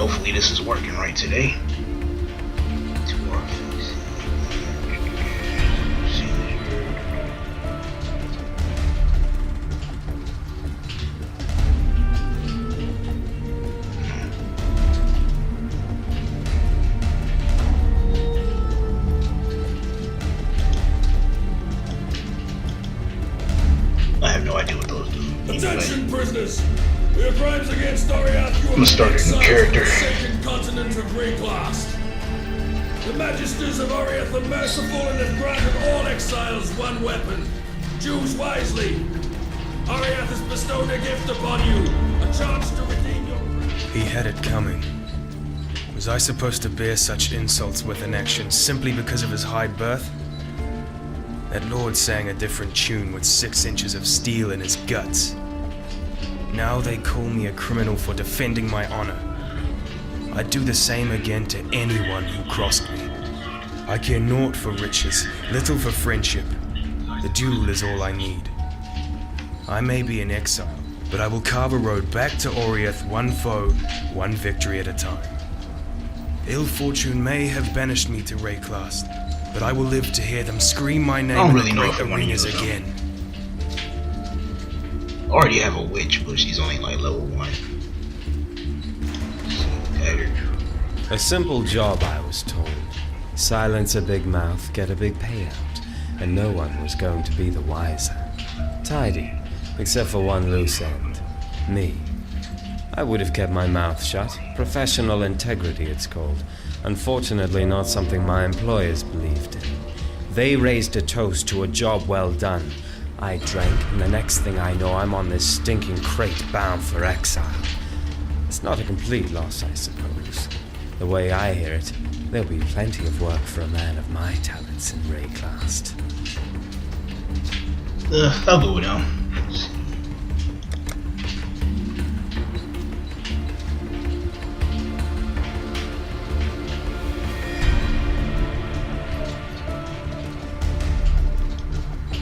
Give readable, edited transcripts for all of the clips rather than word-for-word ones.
hopefully this is working right today. I have no idea what those do. Attention, prisoners! For your crimes against Ariath, you I'm gonna start a new character. The forsaken continent of Reclast. The magisters of Ariath are merciful and have granted all exiles one weapon. Choose wisely. Ariath has bestowed a gift upon you, a chance to redeem your... He had it coming. Was I supposed to bear such insults with an action simply because of his high birth? That lord sang a different tune with 6 inches of steel in his guts. Now they call me a criminal for defending my honor. I'd do the same again to anyone who crossed me. I care naught for riches, little for friendship. The duel is all I need. I may be in exile, but I will carve a road back to Oriath, one foe, one victory at a time. Ill fortune may have banished me to Rayclast, but I will live to hear them scream my name in the great arenas again. I already have a witch, but she's only like level 1. A simple job, I was told. Silence a big mouth, get a big payout, and no one was going to be the wiser. Tidy, except for one loose end. Me. I would have kept my mouth shut. Professional integrity, it's called. Unfortunately, not something my employers believed in. They raised a toast to a job well done. I drank, and the next thing I know, I'm on this stinking crate bound for exile. It's not a complete loss, I suppose. The way I hear it, there'll be plenty of work for a man of my talents in Rayclast. I'll go now.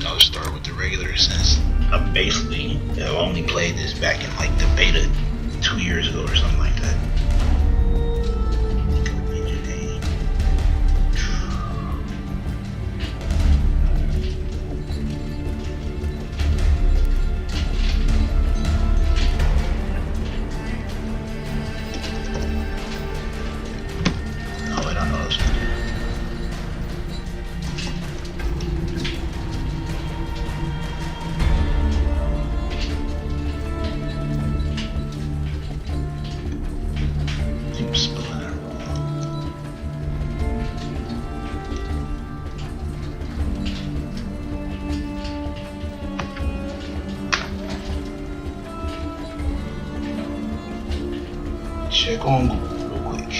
I'll start with the regular since I basically have only played this back in like the beta 2 years ago or something like that. Check on Google real quick.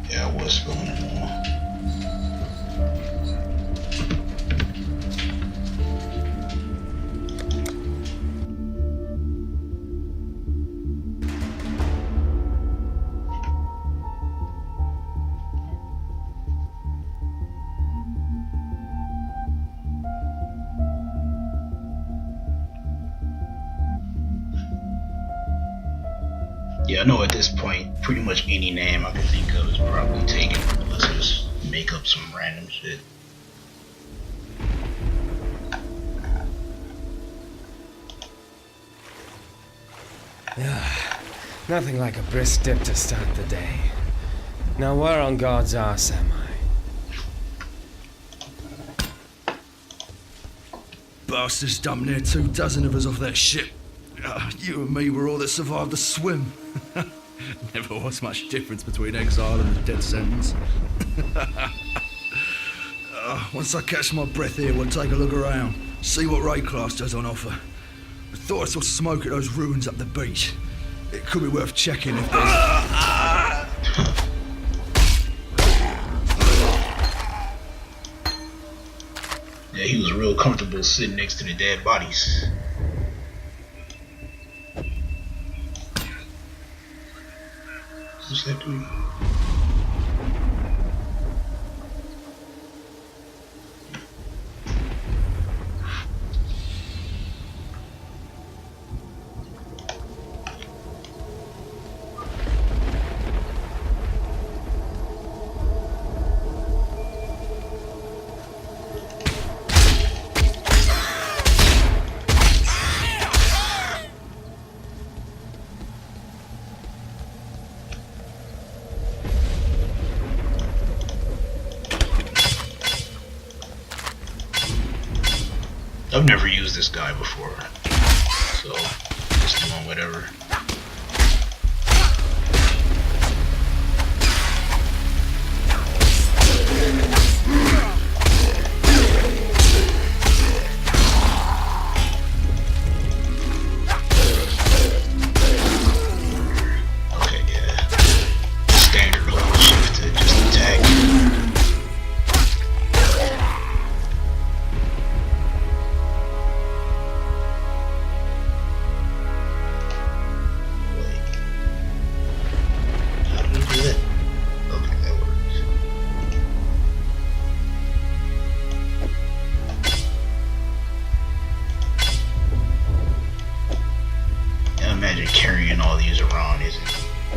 Yeah, what's going on? Yeah, I know at this point, pretty much any name I can think of is probably taken. Let's just make up some random shit. Nothing like a brisk dip to start the day. Now where on God's arse am I? Bastards dumped near 24 of us off that ship. You and me were all that survived the swim. Never was much difference between exile and the death sentence. Once I catch my breath here, we'll take a look around, see what Rayclast has on offer. I thought I saw smoke at those ruins up the beach. It could be worth checking if there's... Yeah, he was real comfortable sitting next to the dead bodies. What's that doing? I've never used this guy before, so just doing whatever. Carrying all these around isn't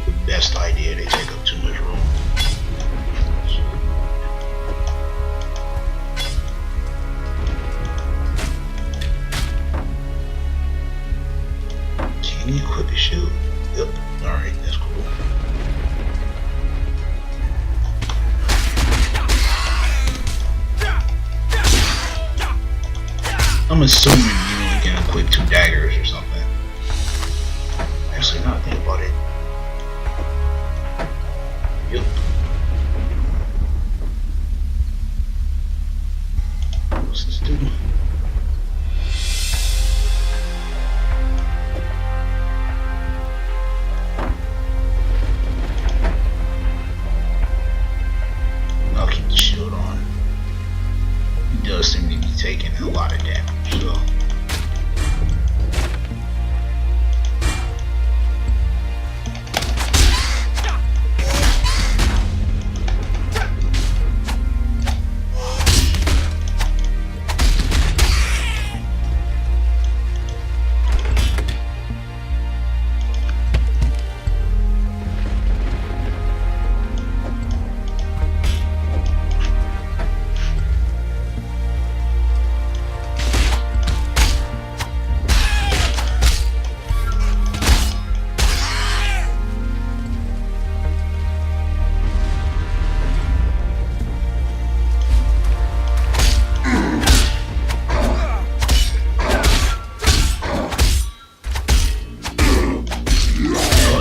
the best idea. They take up too much room. Can you equip a shield? Yep. Alright, that's cool. I'm assuming you only can equip 2 daggers or something. Actually, now I think about it. Yep. What's this do? I'll keep the shield on. He does seem to be taking a lot of damage, so.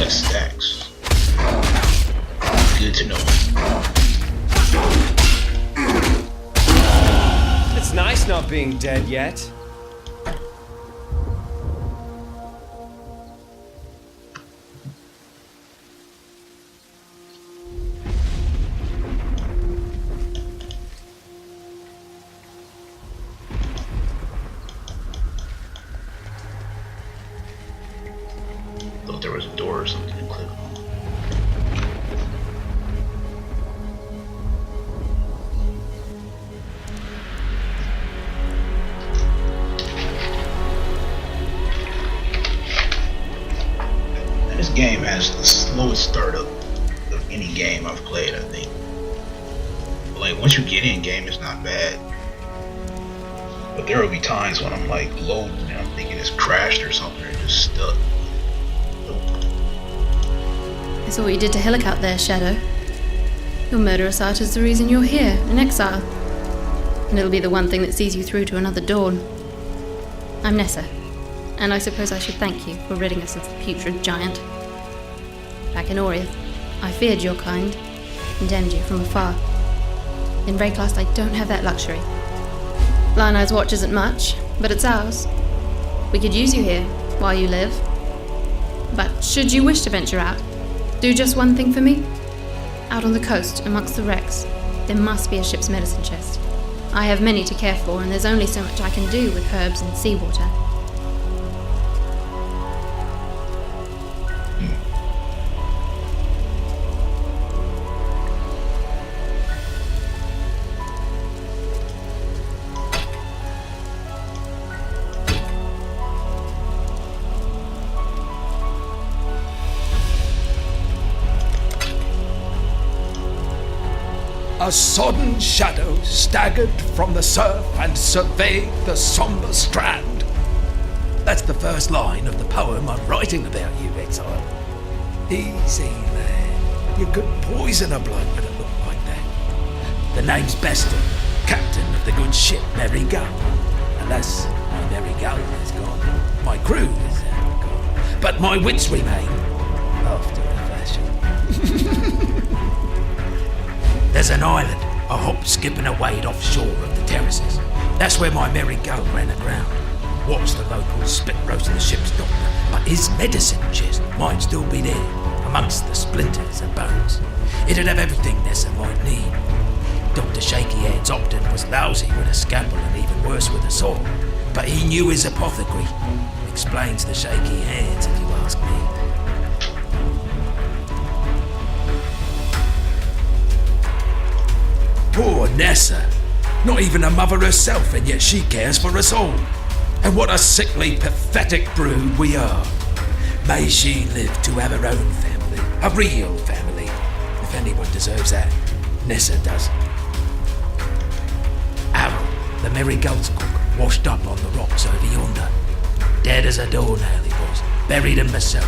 Stacks. Good to know. It's nice not being dead yet. Thought there was a door or something to click on. This game has the slowest startup of any game I've played, I think. Like, once you get in game, it's not bad. But there will be times when I'm like loading and I'm thinking it's crashed or something, or just stuck. I saw what you did to Hillock out there, Shadow. Your murderous art is the reason you're here, in exile. And it'll be the one thing that sees you through to another dawn. I'm Nessa, and I suppose I should thank you for ridding us of the putrid giant. Back in Oriath, I feared your kind, condemned you from afar. In Rayclast, I don't have that luxury. Lionel's watch isn't much, but it's ours. We could use you here, while you live. But should you wish to venture out, do just one thing for me. Out on the coast, amongst the wrecks, there must be a ship's medicine chest. I have many to care for, and there's only so much I can do with herbs and seawater. A sodden shadow staggered from the surf and surveyed the sombre strand. That's the first line of the poem I'm writing about you, Exile. Easy, man. You could poison a bloke with a look like that. The name's Beston, captain of the good ship Merry Go. And that's merry go is gone. My crew is gone. But my wits remain, after a fashion. There's an island, a hop, skip and a wade offshore of the terraces. That's where my merry go ran aground. Watched the locals spit roast the ship's doctor, but his medicine chest might still be there, amongst the splinters and bones. It'd have everything Nessa might need. Dr. Shaky Hands Opton was lousy with a scalpel and even worse with a saw, but he knew his apothecary. Explains the shaky hands, if you ask me. Poor Nessa. Not even a mother herself, and yet she cares for us all. And what a sickly, pathetic brood we are. May she live to have her own family, a real family. If anyone deserves that, Nessa does. Harold, the merry goat's cook, washed up on the rocks over yonder. Dead as a doornail he was, buried him myself.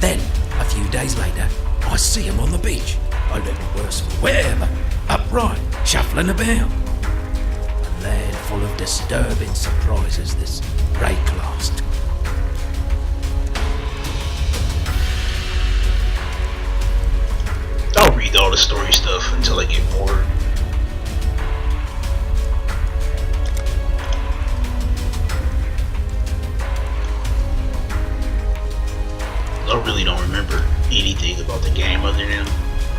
Then, a few days later, I see him on the beach, a little worse for wear, but upright, shuffling about. A land full of disturbing surprises, this Rayclast. I'll read all the story stuff until I get bored. I really don't remember anything about the game other than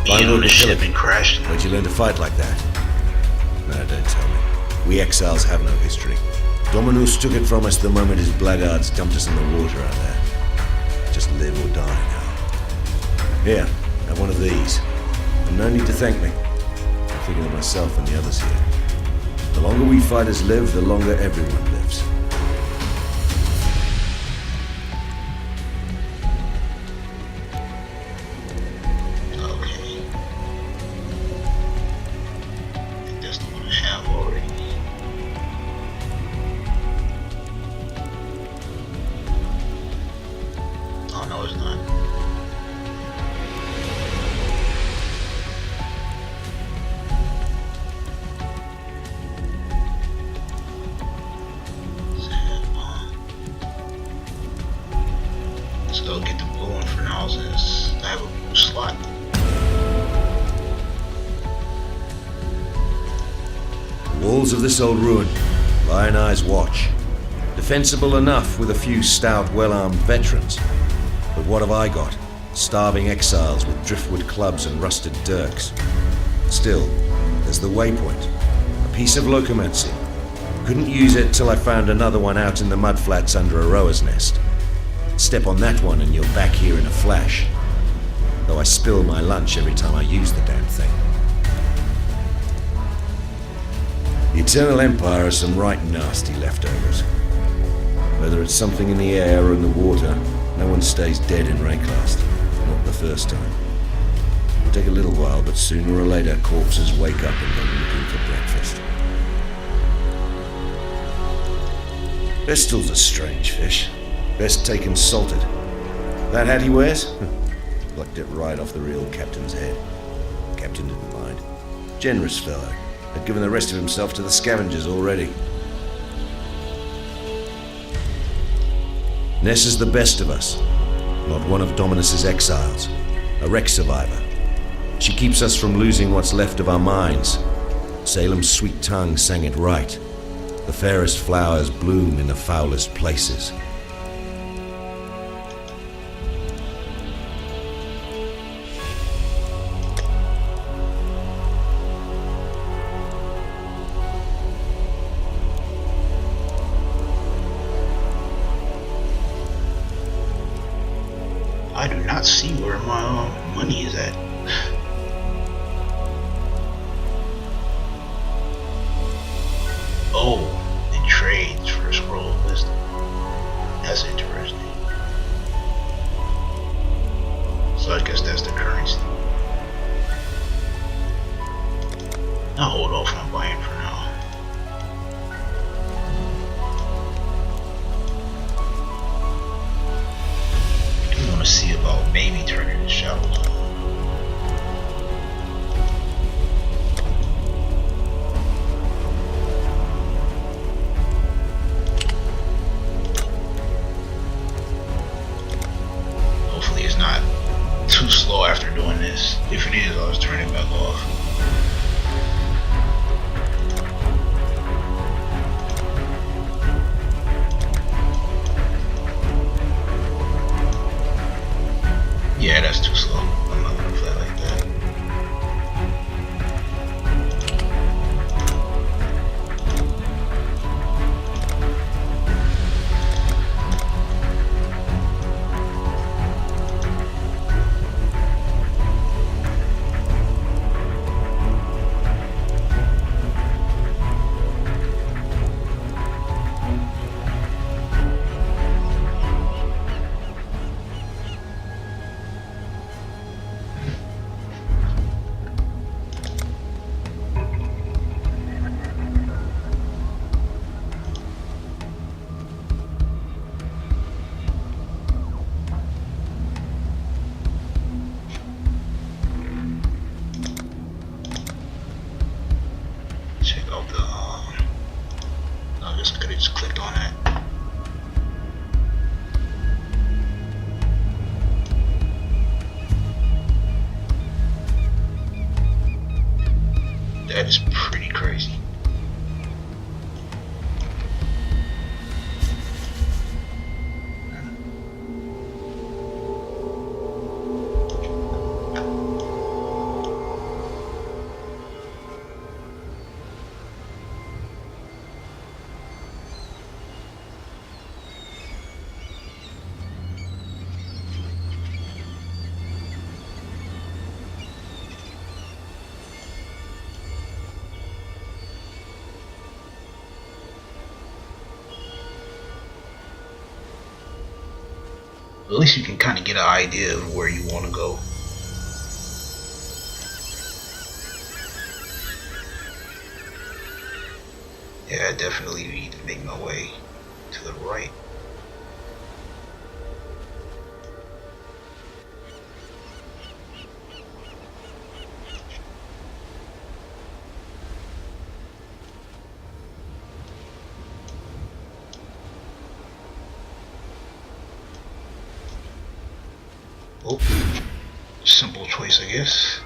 being on the ship and crashing. Where'd you learn to fight like that? No, don't tell me. We Exiles have no history. Dominus took it from us the moment his blackguards dumped us in the water out there. Just live or die now. Here, have one of these. And no need to thank me. I'm thinking of myself and the others here. The longer we fighters live, the longer everyone lives. Okay. I think that's the one I have already. Oh no, it's not. Let's go get the blue one for now since I have a blue slot. The walls of this old ruin, Lion Eyes watch. Defensible enough with a few stout, well-armed veterans. But what have I got? Starving exiles with driftwood clubs and rusted dirks. Still, there's the waypoint. A piece of locomancy. Couldn't use it till I found another one out in the mudflats under a rower's nest. Step on that one and you're back here in a flash. Though I spill my lunch every time I use the damn thing. The Eternal Empire has some right nasty leftovers. Whether it's something in the air or in the water, no one stays dead in Rayclast. Not the first time. It'll take a little while, but sooner or later corpses wake up and go looking for breakfast. Pistol's a strange fish. Best taken salted. That hat he wears? Plucked it right off the real captain's head. Captain didn't mind. Generous fellow. Had given the rest of himself to the scavengers already. Ness is the best of us. Not one of Dominus's exiles. A wreck survivor. She keeps us from losing what's left of our minds. Salem's sweet tongue sang it right. The fairest flowers bloom in the foulest places. I do not see where my money is at. Oh, it trades for a scroll of wisdom. That's interesting. So I guess that's the currency. I'll hold off on buying for now. I do want to see about maybe turning the shadows on. after doing this. If it is, I'll just turn it back off. Yeah, that's too slow. I'm not gonna play like that. Check out the I guess I could have just clicked on that. That is pretty crazy. At least you can kind of get an idea of where you want to go. Yeah, I definitely need to make my way to the right. Oh, simple choice, I guess.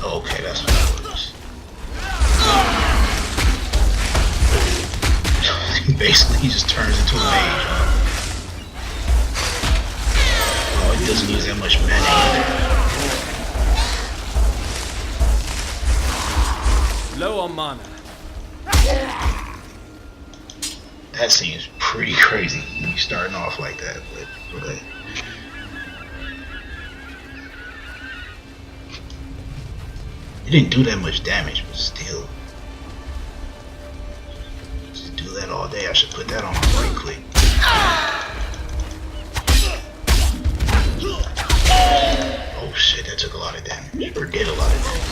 Okay, that's what it was. Basically, he just turns into a mage. Oh, he doesn't use that much mana either. Low on mana. That seems pretty crazy when you starting off like that, but it didn't do that much damage, but still. Just do that all day. I should put that on my right click. Oh shit, that took a lot of damage. Or did a lot of damage.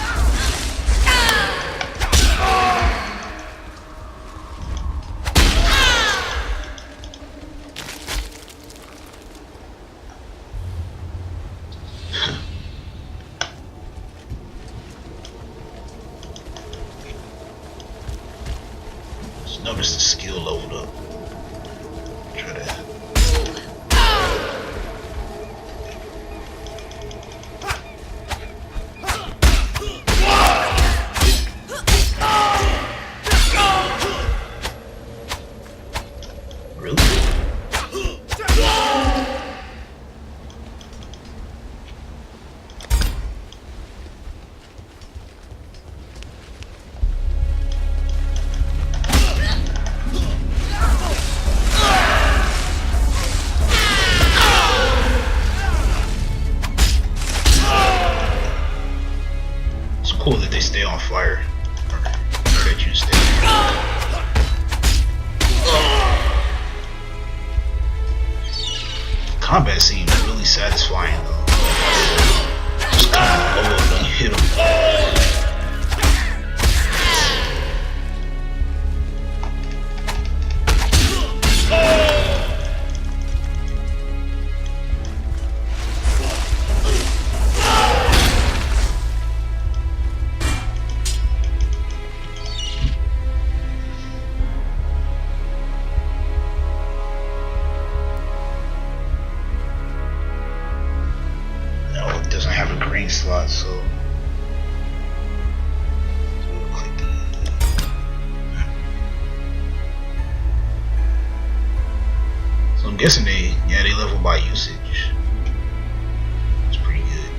Notice the skill load up. Try that. Really? Cool that they stay on fire, or that you stay. combat seems really satisfying though. Just kind of blow up when you hit him. Doesn't have a green slot, so click so I'm guessing they level by usage. It's pretty good.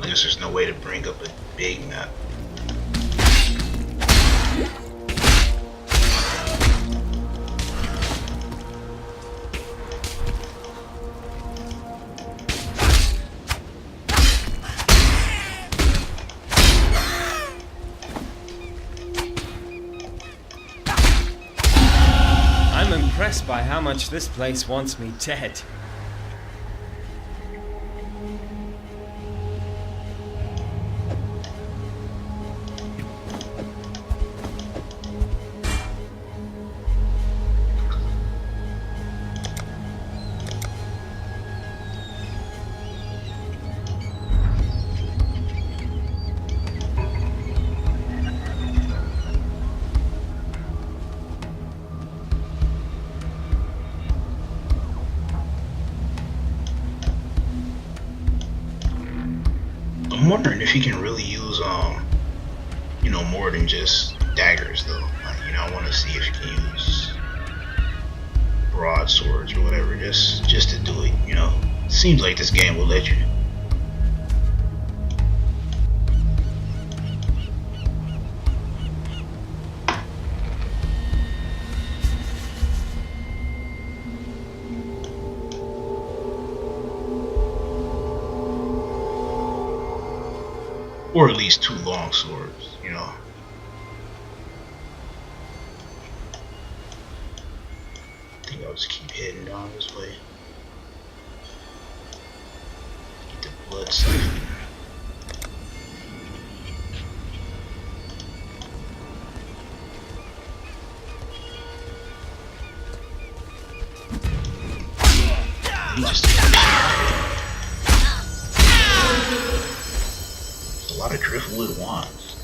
I guess there's no way to bring up a big map. I'm impressed by how much this place wants me dead. I'm wondering if he can really use more than just daggers though. Like, I want to see if he can use broadswords or whatever, just to do it. Seems like this game will let you. Or at least 2 long swords, I think I'll just keep heading down this way. Get the blood siphon. A lot of driftwood wands.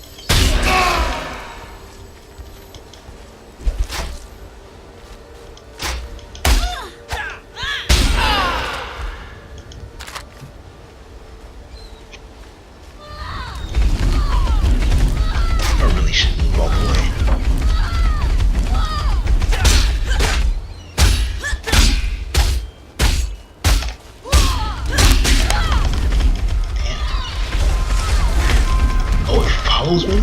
I really should move all the way. Follows me?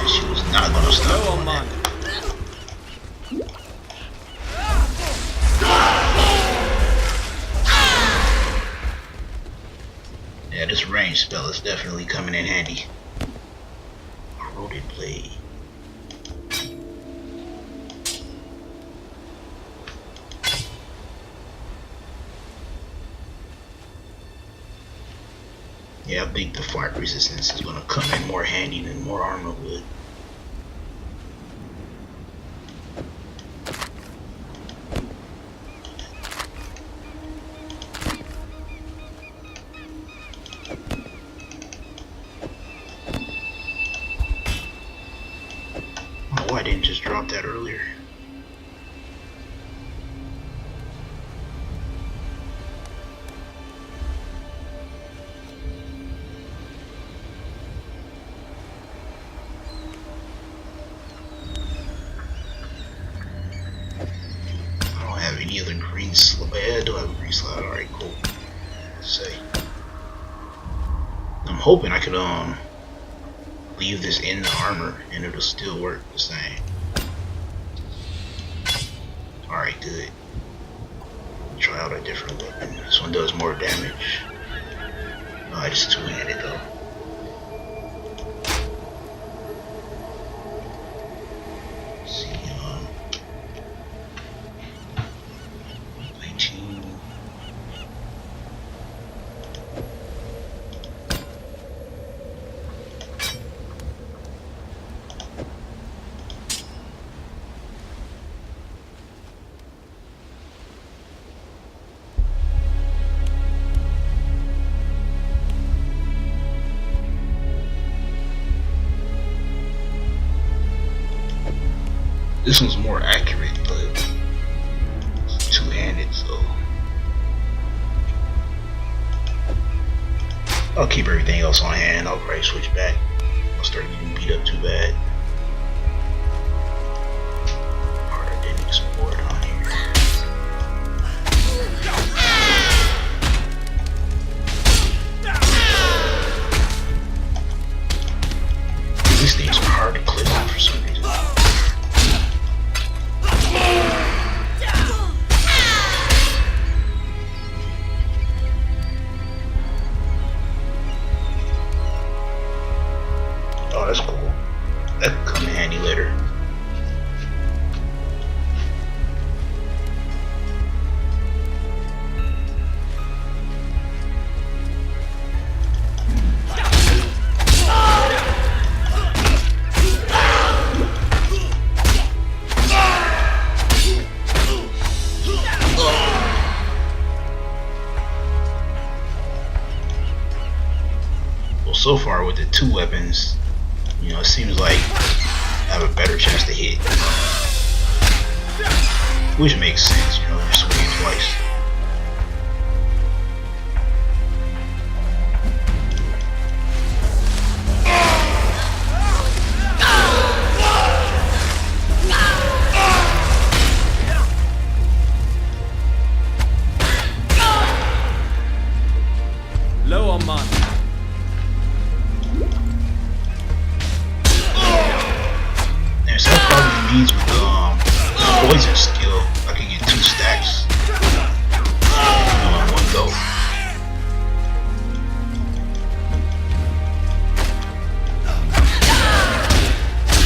She was not gonna stop. Go on, man. That's definitely coming in handy. Corroded blade. Yeah, I think the fire resistance is gonna come in more handy than more armor would. Oh, I didn't just drop that earlier. Any other green slot? Yeah, I do have a green slot. Alright, cool. Let's say. I'm hoping I could leave this in the armor and it'll still work the same. Alright, good. Try out a different weapon. This one does more damage. Oh, it's two-handed though. Let's see, 19. This one's more accurate, but it's two-handed, so I'll keep everything else on hand. I'll probably switch back. I'll start getting beat up too bad. Part I didn't explore it on here. These things are hard to clip on for some reason. Oh, that's cool. That could come in handy later. Well, so far with the two weapons, you know, it seems like I have a better chance to hit. Which makes sense, you know, you're swinging twice. Low on mana. So that probably means with the poison skill, I can get 2 stacks in one go.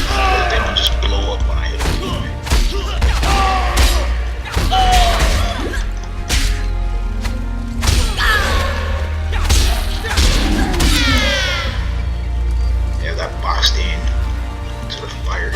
But they don't just blow up when I hit them. Yeah, that boxed in to the fire.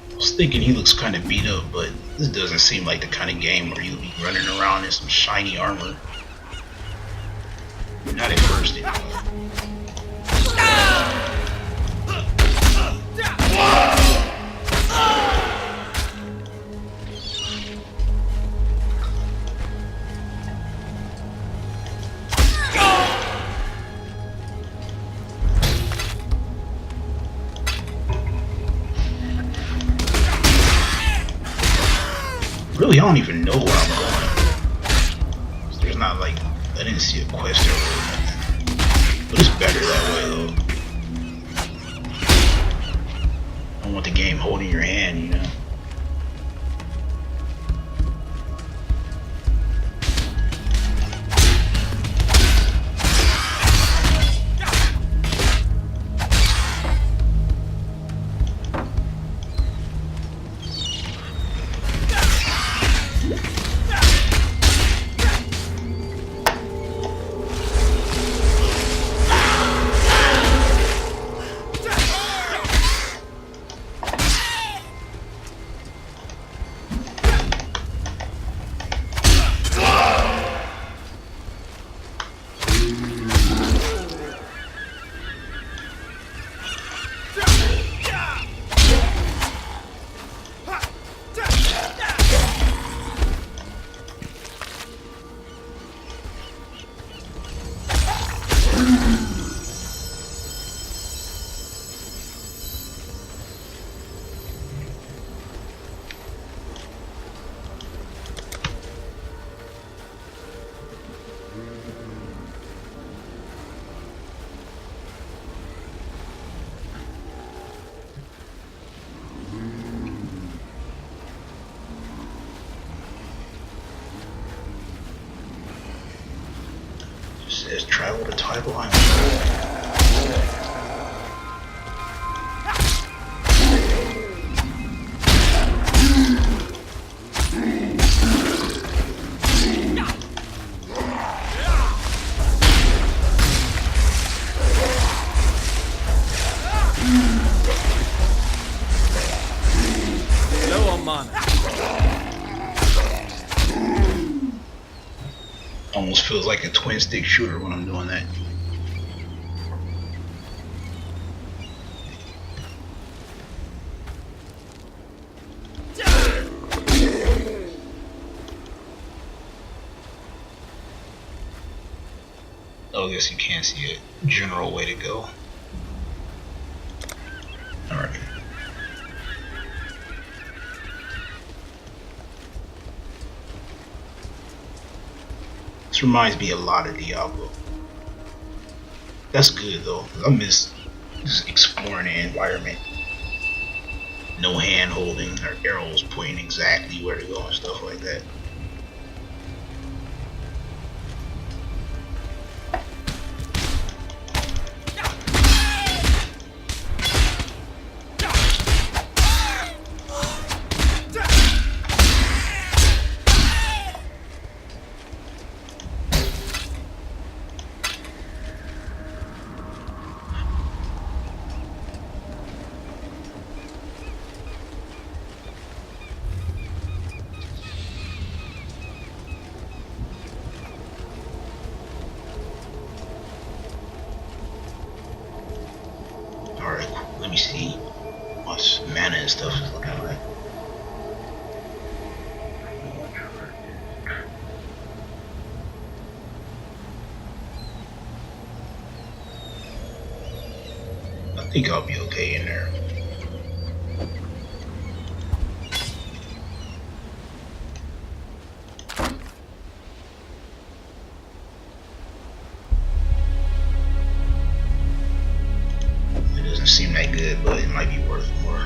I was thinking he looks kind of beat up, but this doesn't seem like the kind of game where you'll be running around in some shiny armor. Not at first, anyway. Really, I don't even know where I'm going. There's not like, I didn't see a quest or nothing. But it's better that way though. I don't want the game holding your hand, you know. It says travel to Taibo Island. Low on mana. Almost feels like a twin stick shooter when I'm doing that. Oh, I guess you can't see a general way to go. Alright. This reminds me a lot of Diablo. That's good though. I miss just exploring the environment. No hand holding or arrows pointing exactly where to go and stuff like that. Alright, let me see what mana and stuff is looking like. I think I'll be okay in there. Seem that good, but it might be worth more.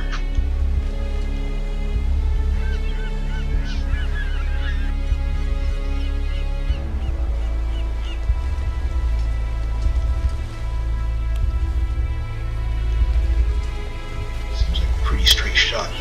Seems like a pretty straight shot.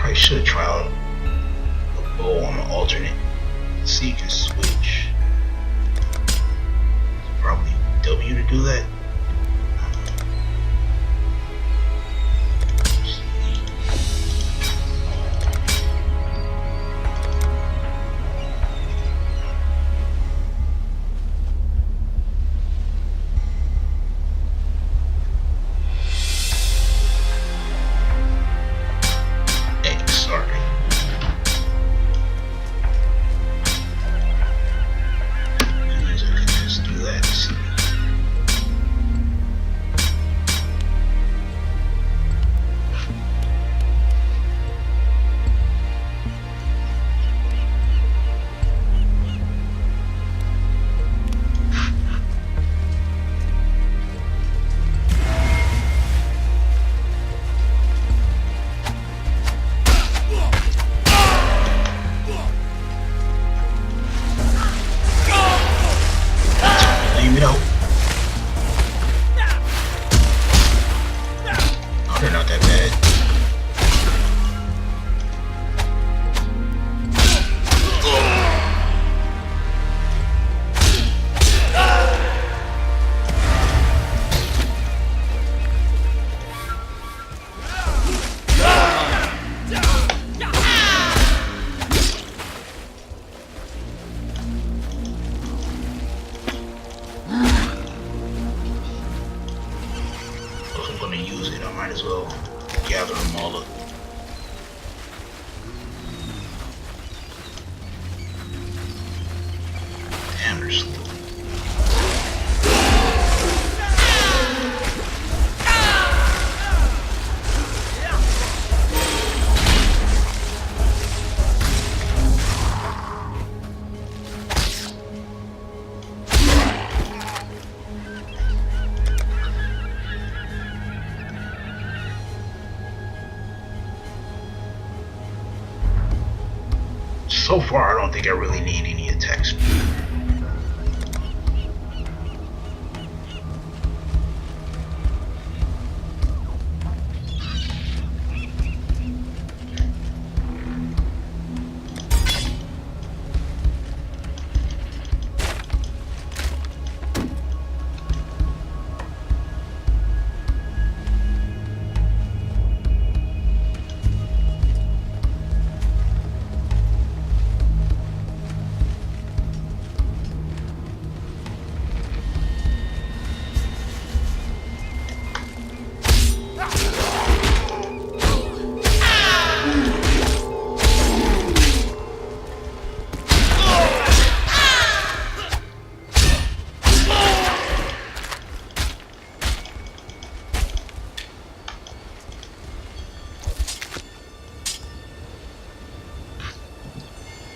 I should try out a bow on the alternate. See, you can switch. Probably W to do that. gonna use it, I might as well gather them all up. Damn, they're slow. So far, I don't think I really need any attack speed.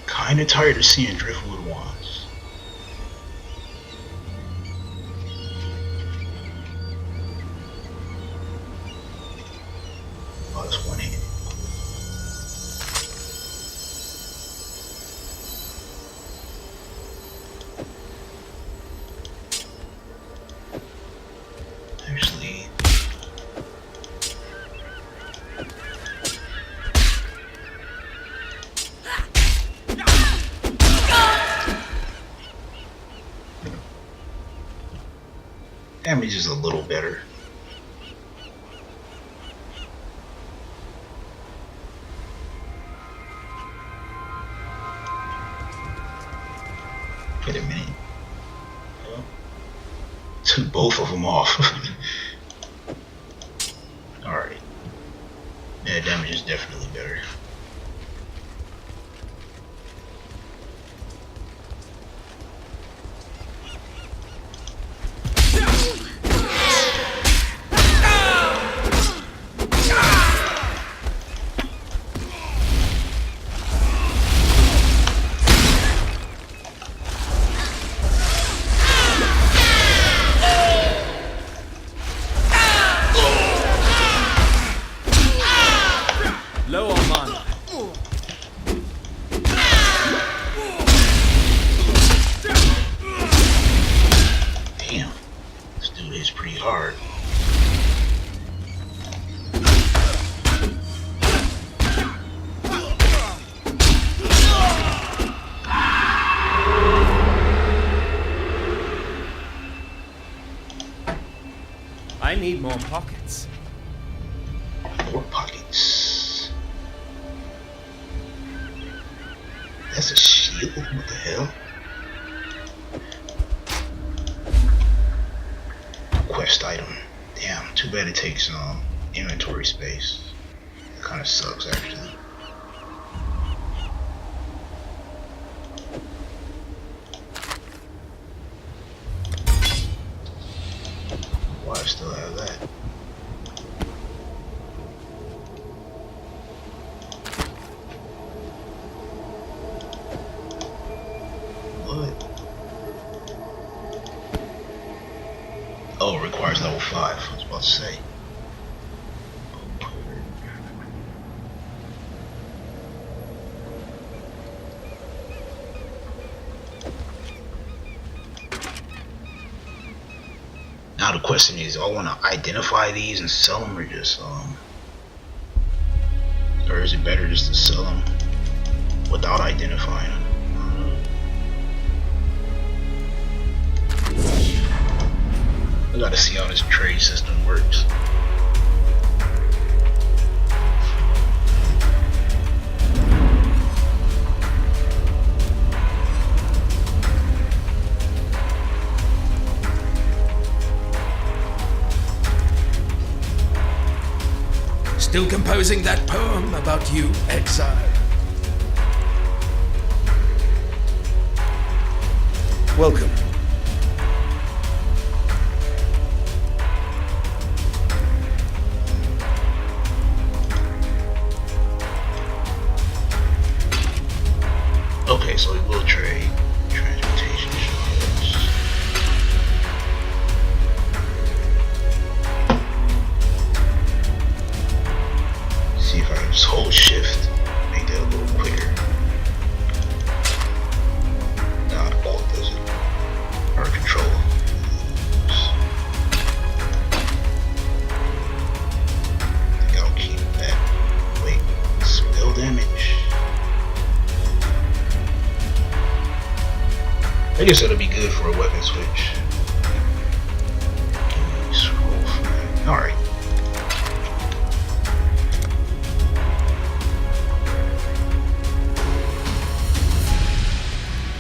Kinda tired of seeing driftwood wands. Oh, that's one handed. Actually, damage is a little better. Wait a minute. Took both of them off. Alright. Yeah, damage is definitely better. Low on mana. Damn. This dude is pretty hard. I need more pockets. More pockets. That's a shield? What the hell? Quest item. Damn, too bad it takes inventory space. It kinda sucks actually. Why I still have that? What? Oh, it requires level 5. I was about to say. Now the question is, do I want to identify these and sell them, or just or is it better just to sell them without identifying them? I gotta see how this trade system works. Still composing that poem about you, Exile? Welcome. Okay, so we will trade transportation shards. See if I can just hold shift, make that a little quicker. Nah, the ball does it. Or control. I think I'll keep that. Wait, spell damage. I guess that'll be good for a weapon switch. Alright.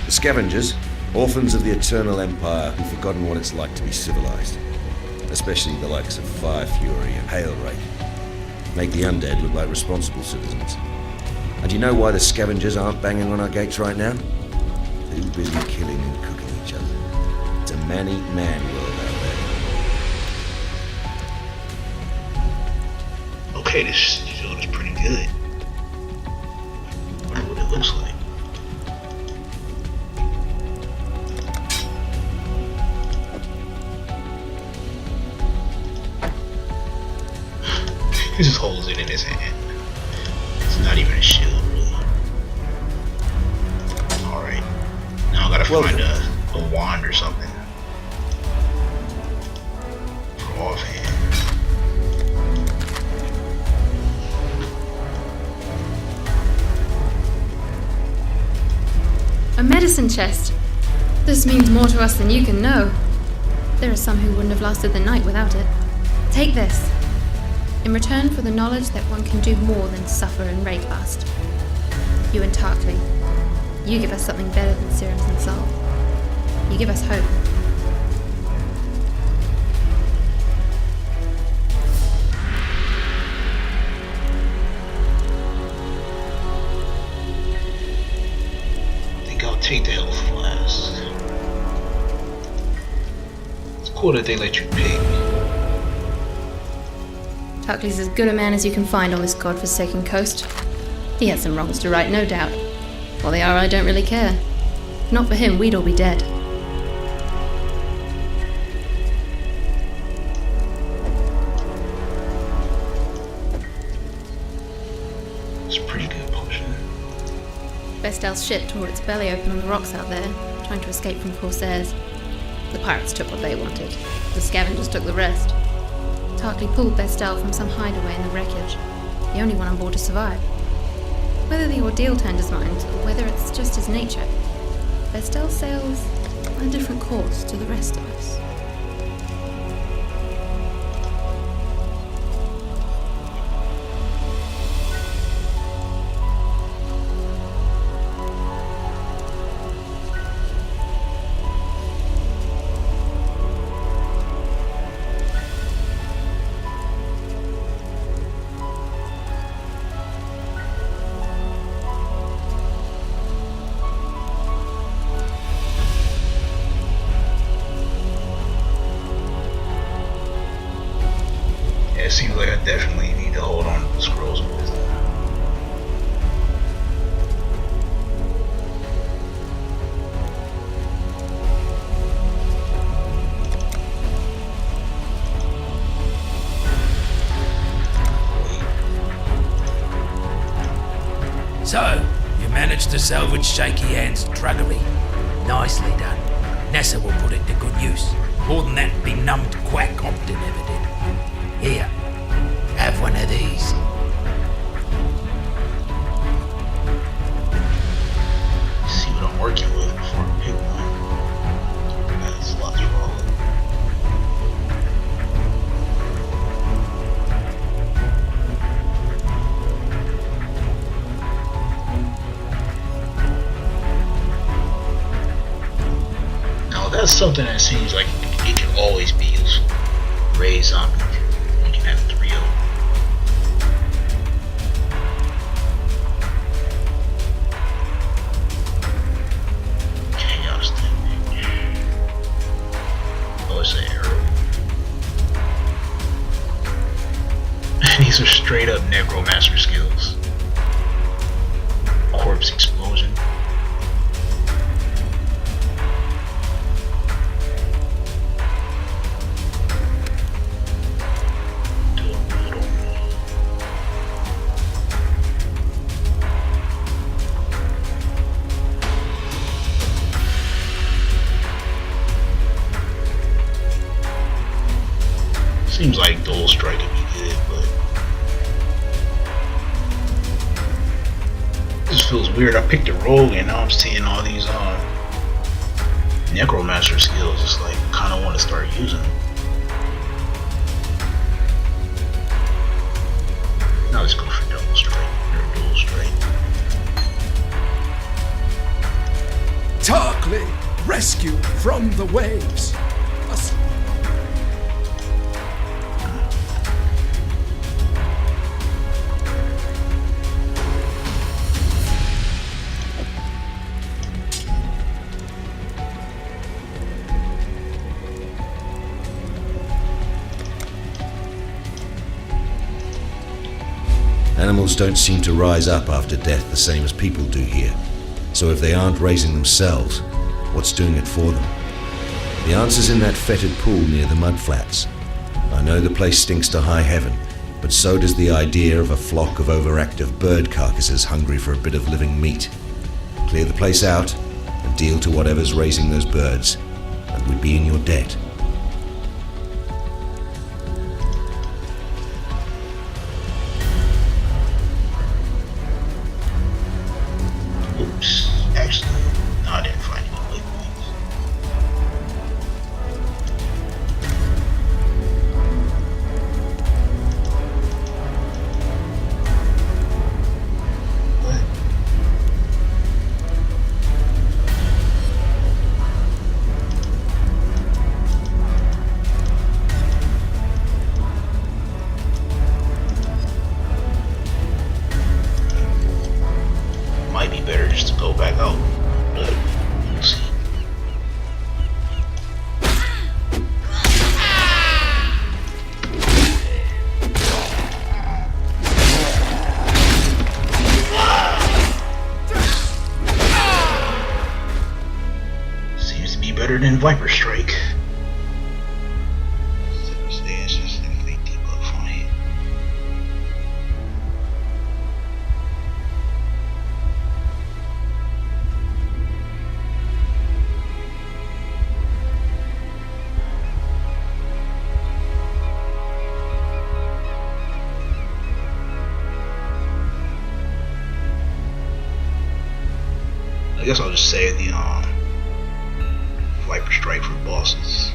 The Scavengers, orphans of the Eternal Empire who've forgotten what it's like to be civilized. Especially the likes of Fire Fury and Hail Ray. Make the undead look like responsible citizens. And do you know why the Scavengers aren't banging on our gates right now? Too busy killing and cooking each other. It's a man-eat-man world out there. Okay, this shield is pretty good. I wonder what it looks like. He just holds it in his hand. It's not even a shield, really. Alright. Now I gotta find a wand or something. For offhand. A medicine chest. This means more to us than you can know. There are some who wouldn't have lasted the night without it. Take this. In return for the knowledge that one can do more than suffer and raycast. You and Tarkley, you give us something better than serums and salt. You give us hope. I think I'll take the health flask. It's cool that they let you pick. Tarkley's as good a man as you can find on this godforsaken coast. He has some wrongs to right, no doubt. What they are, I don't really care. If not for him, we'd all be dead. It's a pretty good potion. Vestal's ship tore its belly open on the rocks out there, trying to escape from Corsairs. The pirates took what they wanted. The scavengers took the rest. Tarkley pulled Vestal from some hideaway in the wreckage, the only one on board to survive. Whether the ordeal turned his mind, or whether it's just his nature, Vestal sails on a different course to the rest of us. It seems like I definitely need to hold on to the scrolls of wisdom. So, you managed to salvage Shaky Hand's druggery. Nicely done. Nessa will put it to good use. More than that benumbed quack Compton ever did. Here, have one of these. See what I'm working with before I pick one. Got slots for all of them. Now that's something that seems like it can always be useful. Raise zombies. You can have 3 of them. These are straight up necromancer skills. Corpse explosion. Seems like dual strike would be good, but this feels weird. I picked a rogue and now I'm seeing all these necromancer skills. It's like I kind of want to start using them. Now let's go for double strike or dual strike. Tarkly, rescue from the waves. Animals don't seem to rise up after death the same as people do here. So if they aren't raising themselves, what's doing it for them? The answer's in that fetid pool near the mudflats. I know the place stinks to high heaven, but so does the idea of a flock of overactive bird carcasses hungry for a bit of living meat. Clear the place out and deal to whatever's raising those birds, and we'd be in your debt. Oops. Actually, no, I didn't find any blade points. What? Might be better just to go back out, but we'll see. Seems to be better than Viper Strike. It's just a debuff on it. I guess I'll just say the Viper Strike for bosses.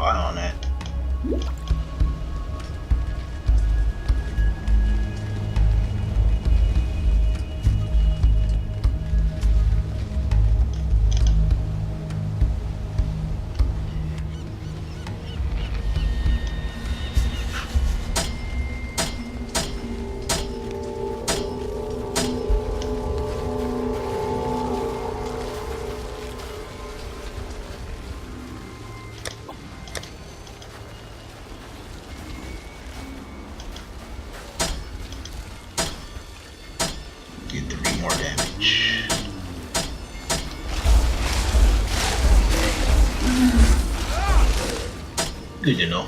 an eye on that. Get 3 more damage. Good to know.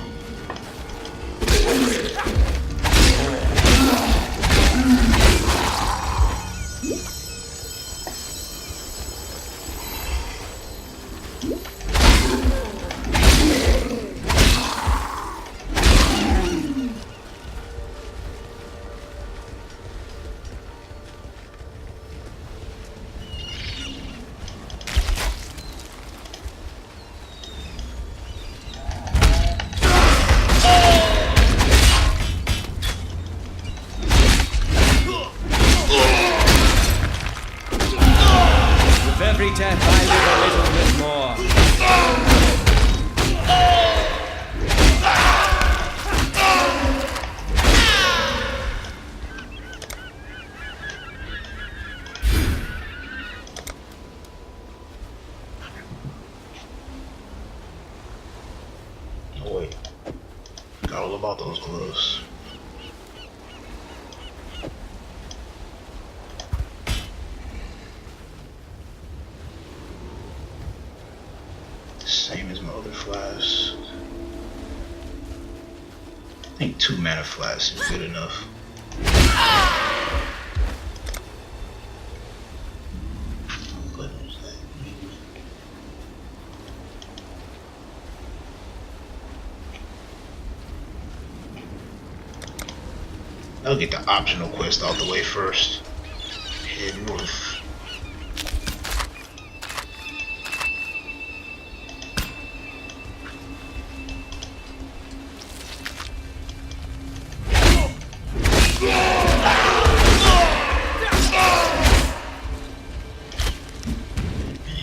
With every death, I live a little bit more. Oh wait. Got all about those gloves. Same as my other flasks. I think 2 mana flasks is good enough. What is that? I'll get the optional quest out the way first. Head north.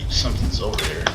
Something's over there.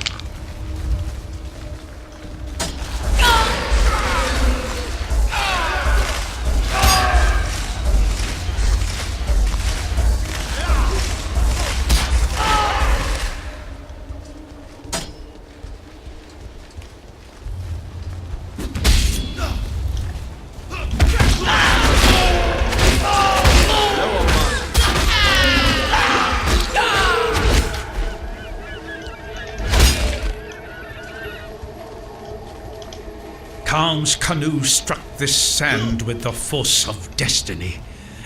Khan's canoe struck this sand with the force of destiny.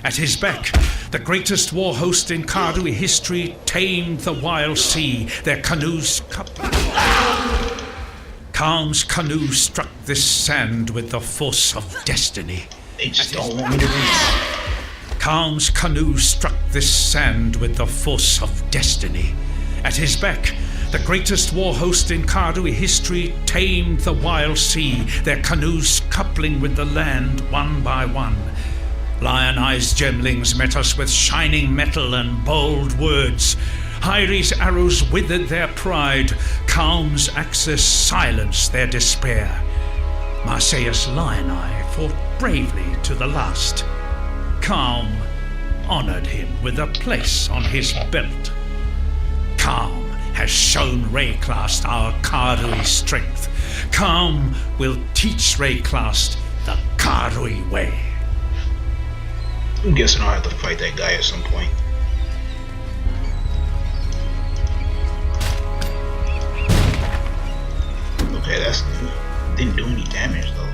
At his beck, the greatest war host in Karui history tamed the wild sea, their canoes coupled. Khan's canoe struck this sand with the force of destiny. They just don't want me to read. Khan's canoe struck this sand with the force of destiny. At his beck, the greatest war host in Karui history tamed the wild sea, their canoes coupling with the land one by one. Lion-eyed gemlings met us with shining metal and bold words. Hyri's arrows withered their pride, Khan's axes silenced their despair. Marseilles Lion-eye fought bravely to the last. Khan honored him with a place on his belt. Khan has shown Rayclast our Karui strength. Khan will teach Rayclast the Karui way. I'm guessing I'll have to fight that guy at some point. Okay, that's new. Didn't do any damage though.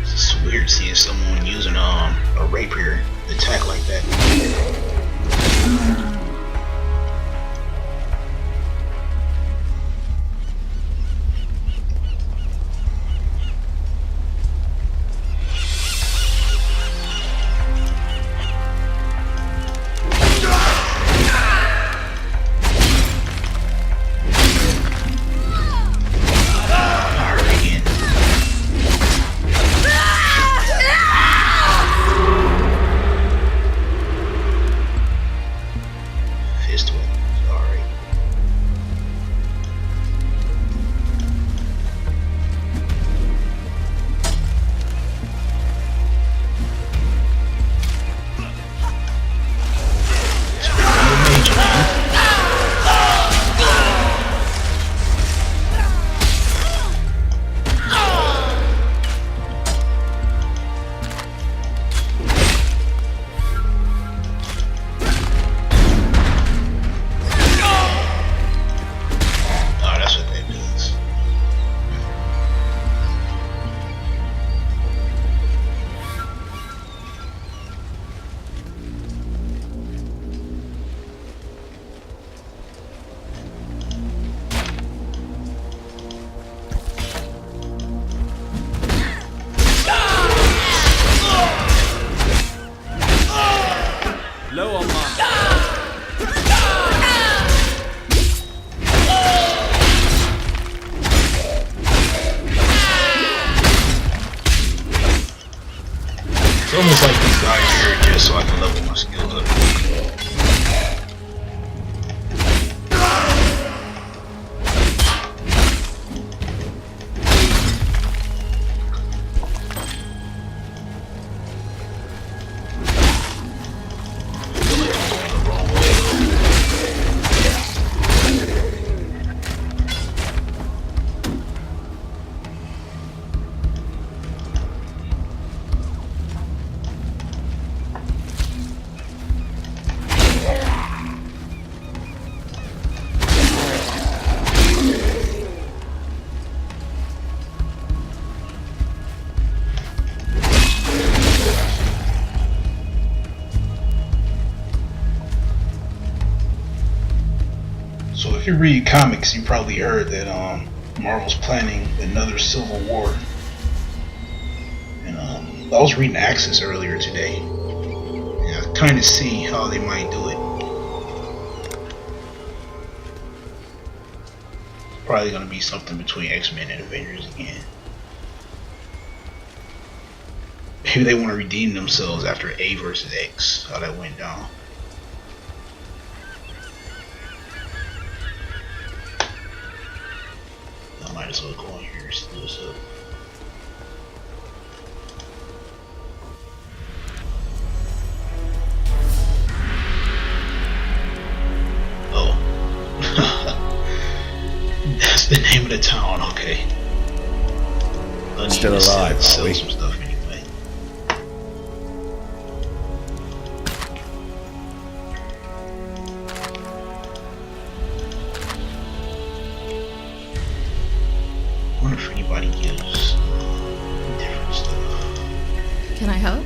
It's weird seeing someone using a rapier attack like that. almost like these guys here just so I can level my skills up. So if you read comics, you probably heard that Marvel's planning another Civil War. And I was reading Axis earlier today, and I kind of see how they might do it. Probably going to be something between X-Men and Avengers again. Maybe they want to redeem themselves after A versus X, how that went down. I might as well go in here and see what's up. Oh. That's the name of the town, okay. Still alive, are we? Some stuff anyway. I wonder if anybody gives different stuff. Can I help?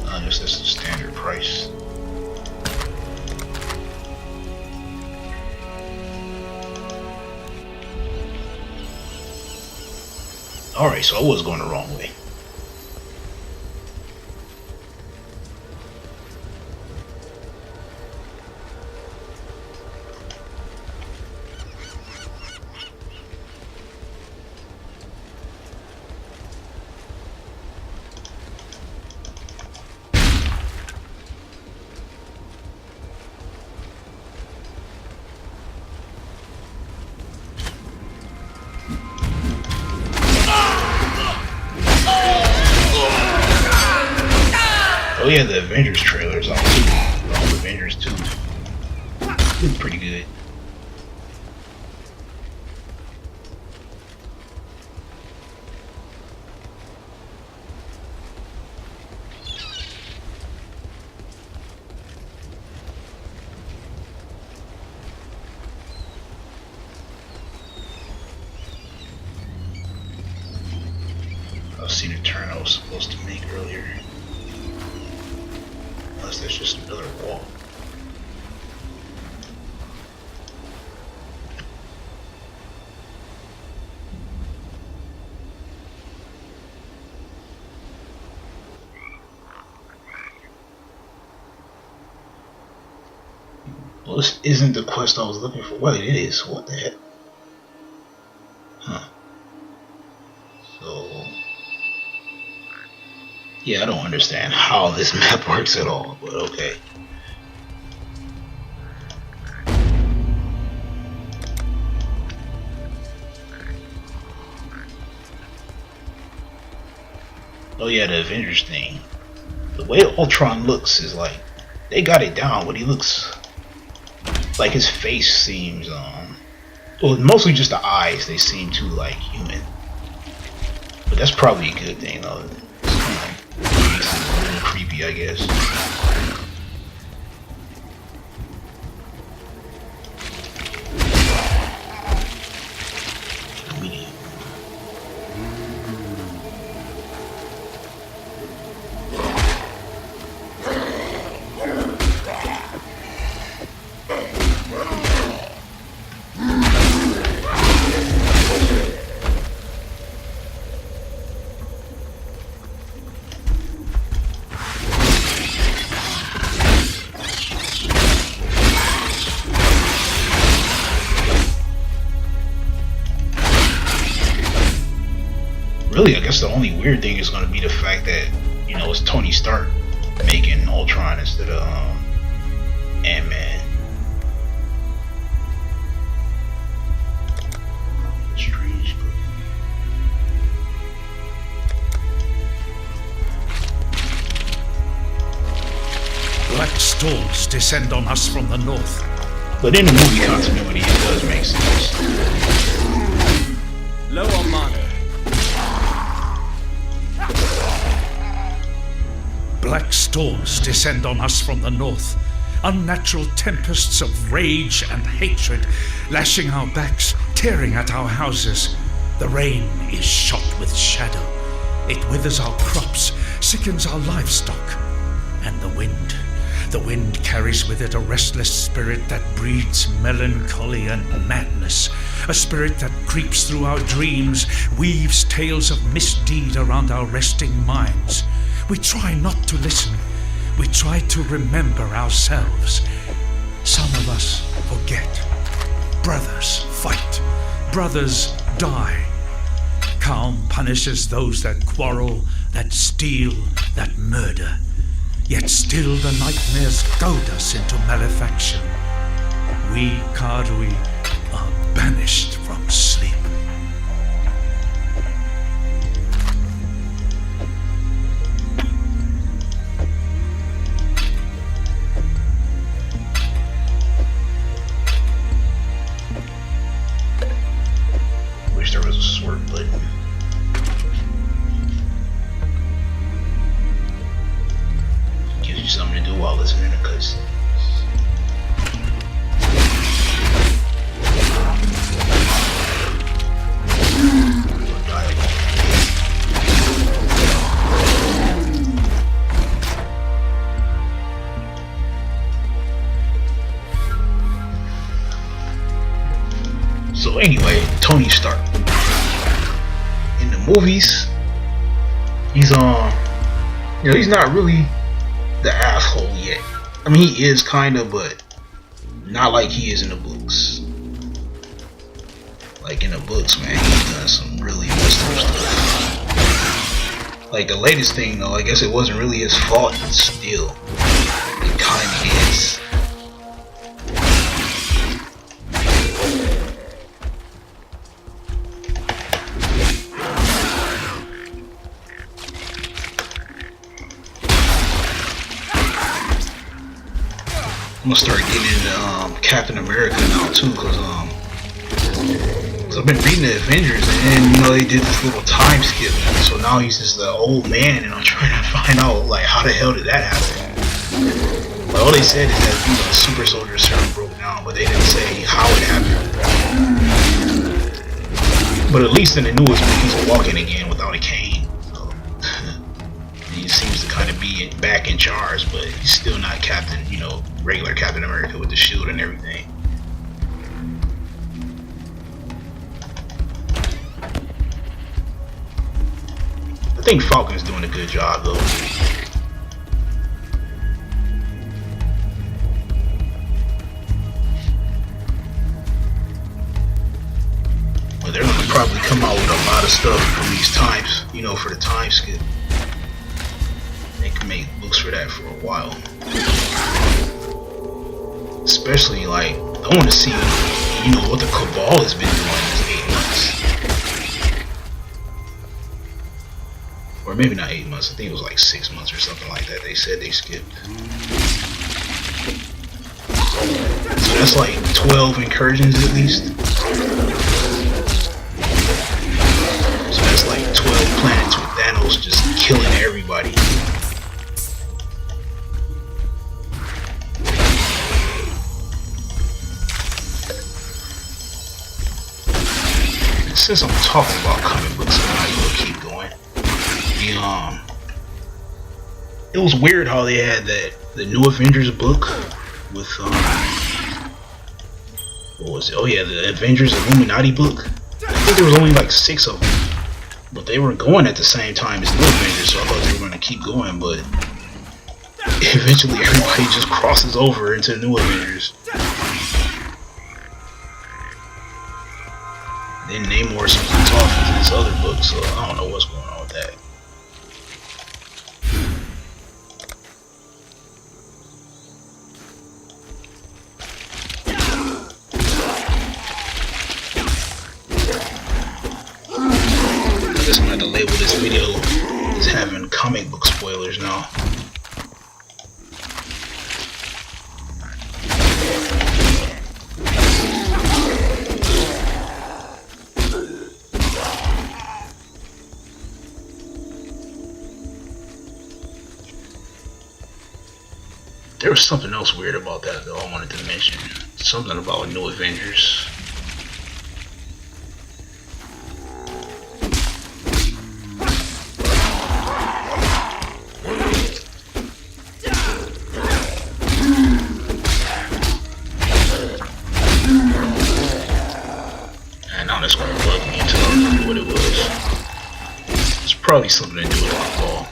I guess that's the standard price. Alright, so I was going the wrong way. Oh yeah, the Avengers trailer's on too. All the Avengers too. Look pretty good. I've seen a turn I was supposed to make earlier. Unless there's just another wall. Well, this isn't the quest I was looking for. Well, it is. What the heck? Huh. So... yeah, I don't understand how this map works at all, but okay. Oh yeah, the Avengers thing. The way Ultron looks is like, they got it down, but he looks like his face seems, well, mostly just the eyes, they seem too, like, human. But that's probably a good thing, though. It's a little creepy, I guess. really, I guess the only weird thing is going to be the fact that, you know, it's Tony Stark making Ultron instead of Ant-Man. Strange. Black storms descend on us from the north. But in the movie continuity, it does make sense. Low on mana. Black storms descend on us from the north. Unnatural tempests of rage and hatred, lashing our backs, tearing at our houses. The rain is shot with shadow. It withers our crops, sickens our livestock. And the wind carries with it a restless spirit that breeds melancholy and madness. A spirit that creeps through our dreams, weaves tales of misdeed around our resting minds. We try not to listen. We try to remember ourselves. Some of us forget. Brothers fight. Brothers die. Calm punishes those that quarrel, that steal, that murder. Yet still the nightmares goad us into malefaction. We Kadui are banished from sleep. Wish there was a swerve button. Gives you something to do while listening to cutscenes. So anyway, Tony Stark. In the movies, he's you know, he's not really the asshole yet. I mean, he is kind of, but not like he is in the books. Like in the books, man, he's done some really messed up stuff. Like the latest thing, though, I guess it wasn't really his fault, but still, it kind of is. I'm gonna start getting into Captain America now too, cause I've been reading the Avengers, and you know they did this little time skip, so now he's just an old man, and I'm trying to find out like how the hell did that happen. But all they said is that, you know, the super soldier serum broke down, but they didn't say how it happened. But at least in the newest one, he's walking again without a cane. So he seems to kind of be back in charge, but he's still not Captain, you know, regular Captain America with the shield and everything. I think Falcon's doing a good job though. But they're gonna probably come out with a lot of stuff from these times, you know, for the time skip. They can make books for that for a while. Especially, like, I want to see, you know, what the Cabal has been doing these 8 months. Or maybe not 8 months, I think it was like 6 months or something like that. They said they skipped. So that's like 12 incursions at least. So that's like 12 planets with Thanos just killing everybody. Since I'm talking about comic books, I might as well keep going. It was weird how they had the New Avengers book with what was it? Oh yeah, the Avengers Illuminati book. I think there was only like 6 of them, but they were going at the same time as New Avengers, so I thought they were going to keep going. But eventually, everybody just crosses over into New Avengers. Then Namor splits off into this other book, so I don't know what's going on. have to label this video as having comic book spoilers now. There was something else weird about that though I wanted to mention. Something about New Avengers. And now that's gonna bug me until I remember what it was. It's probably something to do with Lockball.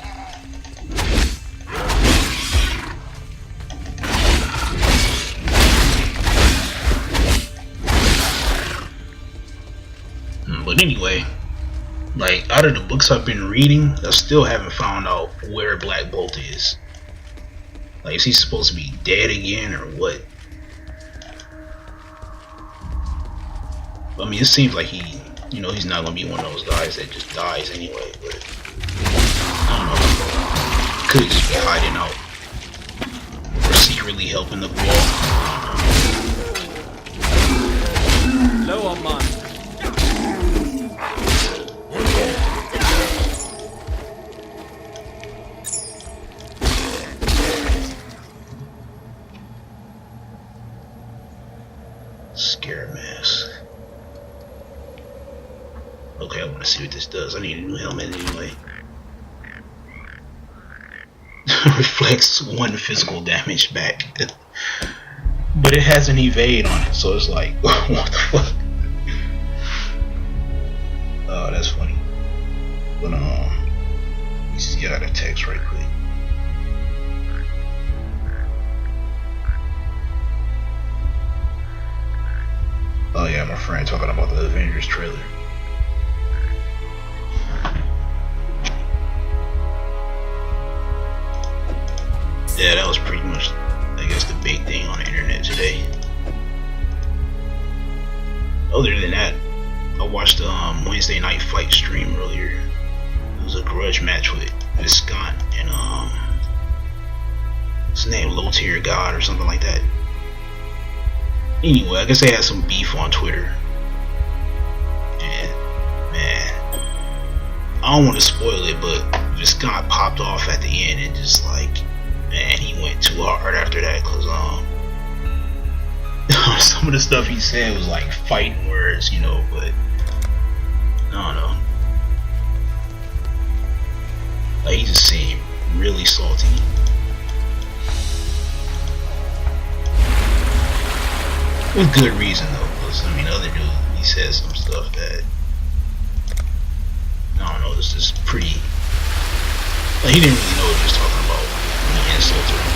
But anyway, like out of the books I've been reading, I still haven't found out where Black Bolt is. Like, is he supposed to be dead again or what? I mean, it seems like he, you know, he's not gonna be one of those guys that just dies anyway. But I don't know. Could just be hiding out or secretly helping the ball. Low on mine. Scare mask. Okay, I want to see what this does. I need a new helmet anyway. Reflects 1 physical damage back. But it has an evade on it, so it's like, what the fuck? Oh, that's funny. But let's get out of text right quick. Oh yeah, my friend talking about the Avengers trailer. Yeah, that was pretty much, I guess, the big thing on the internet today. Other than that, I watched the Wednesday Night Fight stream earlier. It was a grudge match with Viscont and what's his name, Low Tier God or something like that. Anyway, I guess they had some beef on Twitter. And man, I don't want to spoil it, but Viscont popped off at the end and just like, man, he went too hard after that, cause some of the stuff he said was like fighting words, you know, but I don't know. Like, he just seemed really salty. With good reason though, because I mean, other dude, he said some stuff that, I don't know, this is pretty, like, he didn't really know what he was talking about when he insulted him.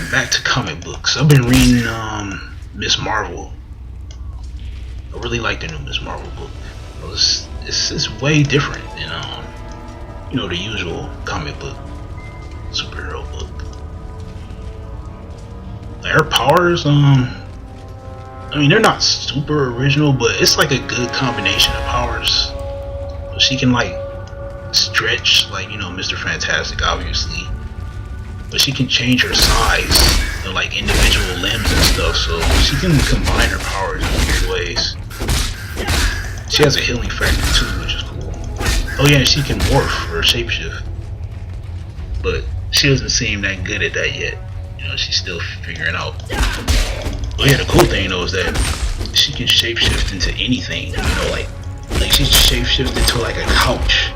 Back to comic books. I've been reading Miss Marvel. I really like the new Miss Marvel book. It's way different than you know, the usual comic book superhero book. Like, her powers, I mean, they're not super original, but it's like a good combination of powers. She can like stretch, like, you know, Mr. Fantastic, obviously. But she can change her size and like individual limbs and stuff, so she can combine her powers in weird ways. She has a healing factor too, which is cool. Oh yeah, she can morph or shapeshift, but she doesn't seem that good at that yet. You know, she's still figuring out. Oh yeah, the cool thing though is that she can shapeshift into anything. You know, like she shapeshifted into like a couch.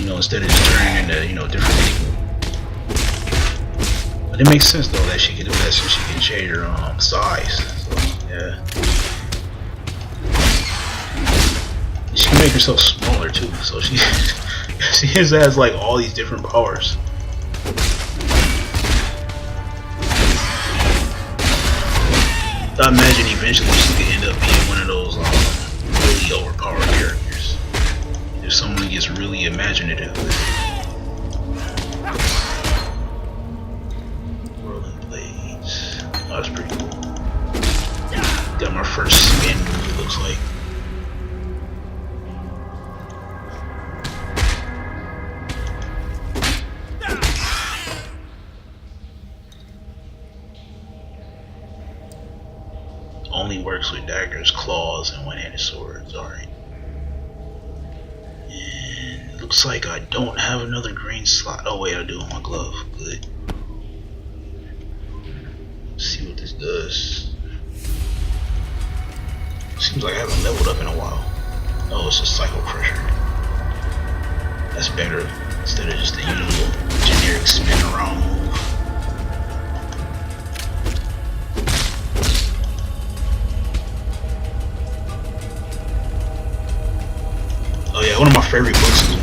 You know, instead of just turning into, you know, different people. But it makes sense though that she can do that, so she can change her size. So, yeah. She can make herself smaller too, so she has like all these different powers. I imagine eventually she could end up being one of those really overpowered characters. If someone gets really imaginative with it. Whirling blades. Oh, that's pretty cool. Got my first spin move, it looks like. Only works with daggers, claws, and one-handed swords. Alright. And it looks like I don't have another green slot. Oh wait, I do on my glove. Good. Let's see what this does. Seems like I haven't leveled up in a while. Oh, it's a Psycho Crusher. That's better instead of just the usual generic spin around move. Oh yeah, one of my favorite books is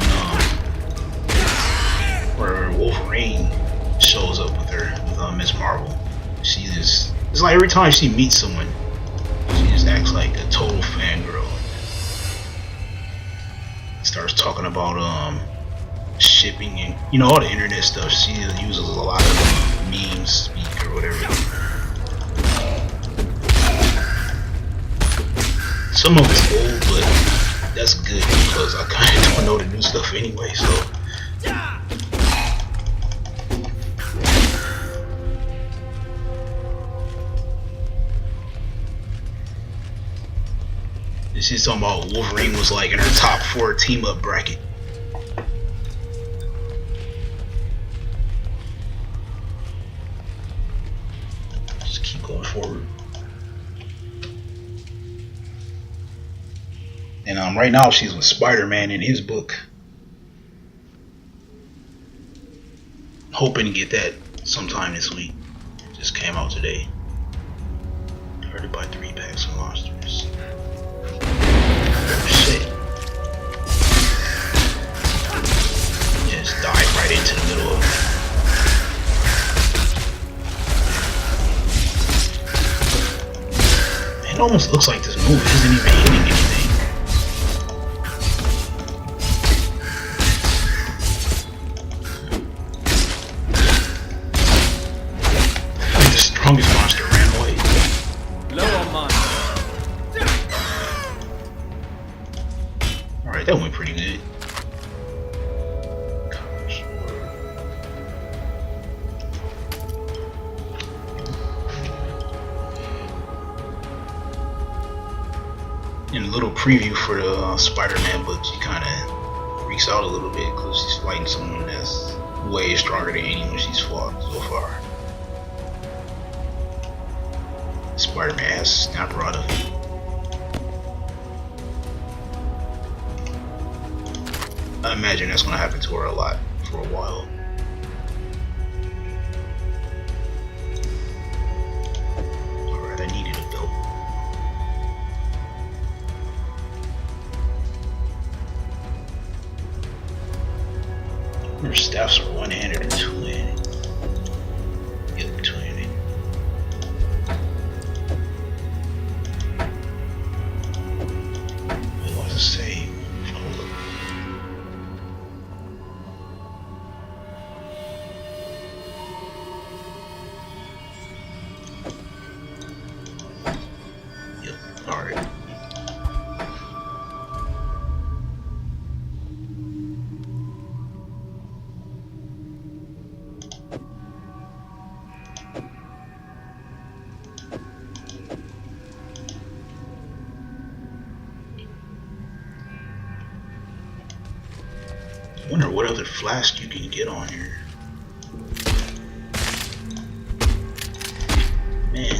where Wolverine shows up with her, with Miss Marvel. She just, it's like every time she meets someone, she just acts like a total fangirl. Starts talking about shipping and all the internet stuff. She uses a lot of memes speak or whatever. Some of it's old, but that's good because I kind of don't know the new stuff anyway. So. She's talking about Wolverine was like in her top 4 team up bracket. Just keep going forward. And right now she's with Spider-Man in his book. Hoping to get that sometime this week. It just came out today. Heard to buy 3 packs of monsters. Shit. Just dive right into the middle of it. It almost looks like this move isn't even hitting anything. Like the strongest monster ran away. Low on mine. Alright, that went pretty good. In a little preview for the Spider-Man book, she kind of freaks out a little bit because she's fighting someone that's way stronger than anyone she's fought so far. Spider-Man has snapped her out of it. I imagine that's going to happen to her a lot for a while. Alright, I needed a belt. Her staffs are one-handed or two-handed. Yep, two-handed. Wait, what does it say? Hold up. Yep, alright. I wonder what other flask you can get on here. Man.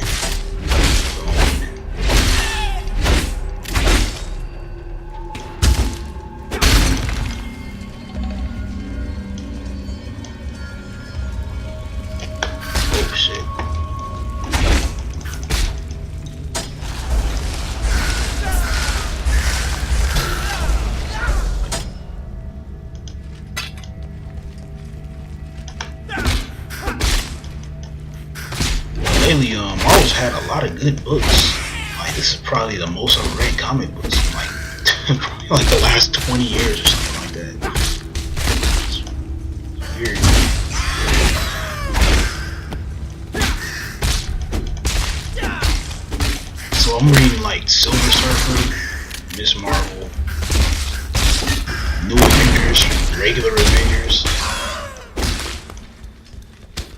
Oh shit. lately, Marvel's had a lot of good books. Like, this is probably the most I've read comic books in like, probably like the last 20 years or something like that. It's weird. So I'm reading like Silver Surfer, Miss Marvel, New Avengers, regular Avengers,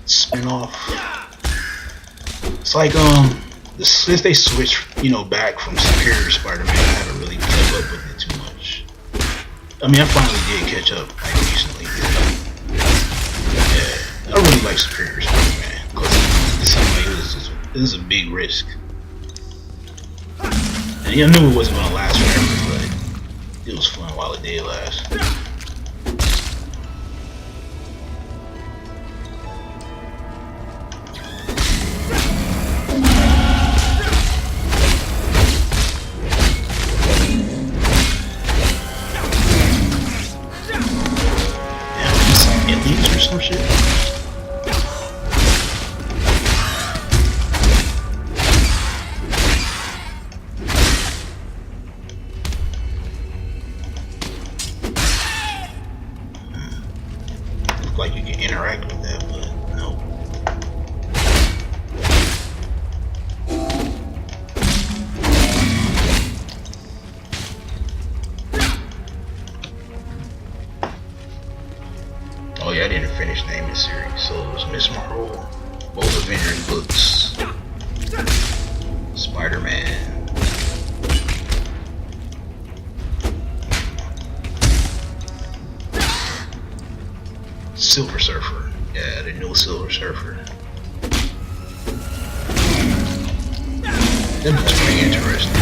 spin-off. It's like since they switched, back from Superior Spider-Man, I haven't really kept up with it too much. I mean, I finally did catch up like recently. Yeah, I really like Superior Spider-Man because it seemed like it was a big risk. And I knew it wasn't gonna last forever, but it was fun while it did last. Or some shit. Look like you can interact with that, but no. Oh yeah, I didn't finish naming the series. So it was Miss Marvel, both Avengers books, Spider-Man, Silver Surfer. Yeah, the new Silver Surfer. That looks pretty interesting.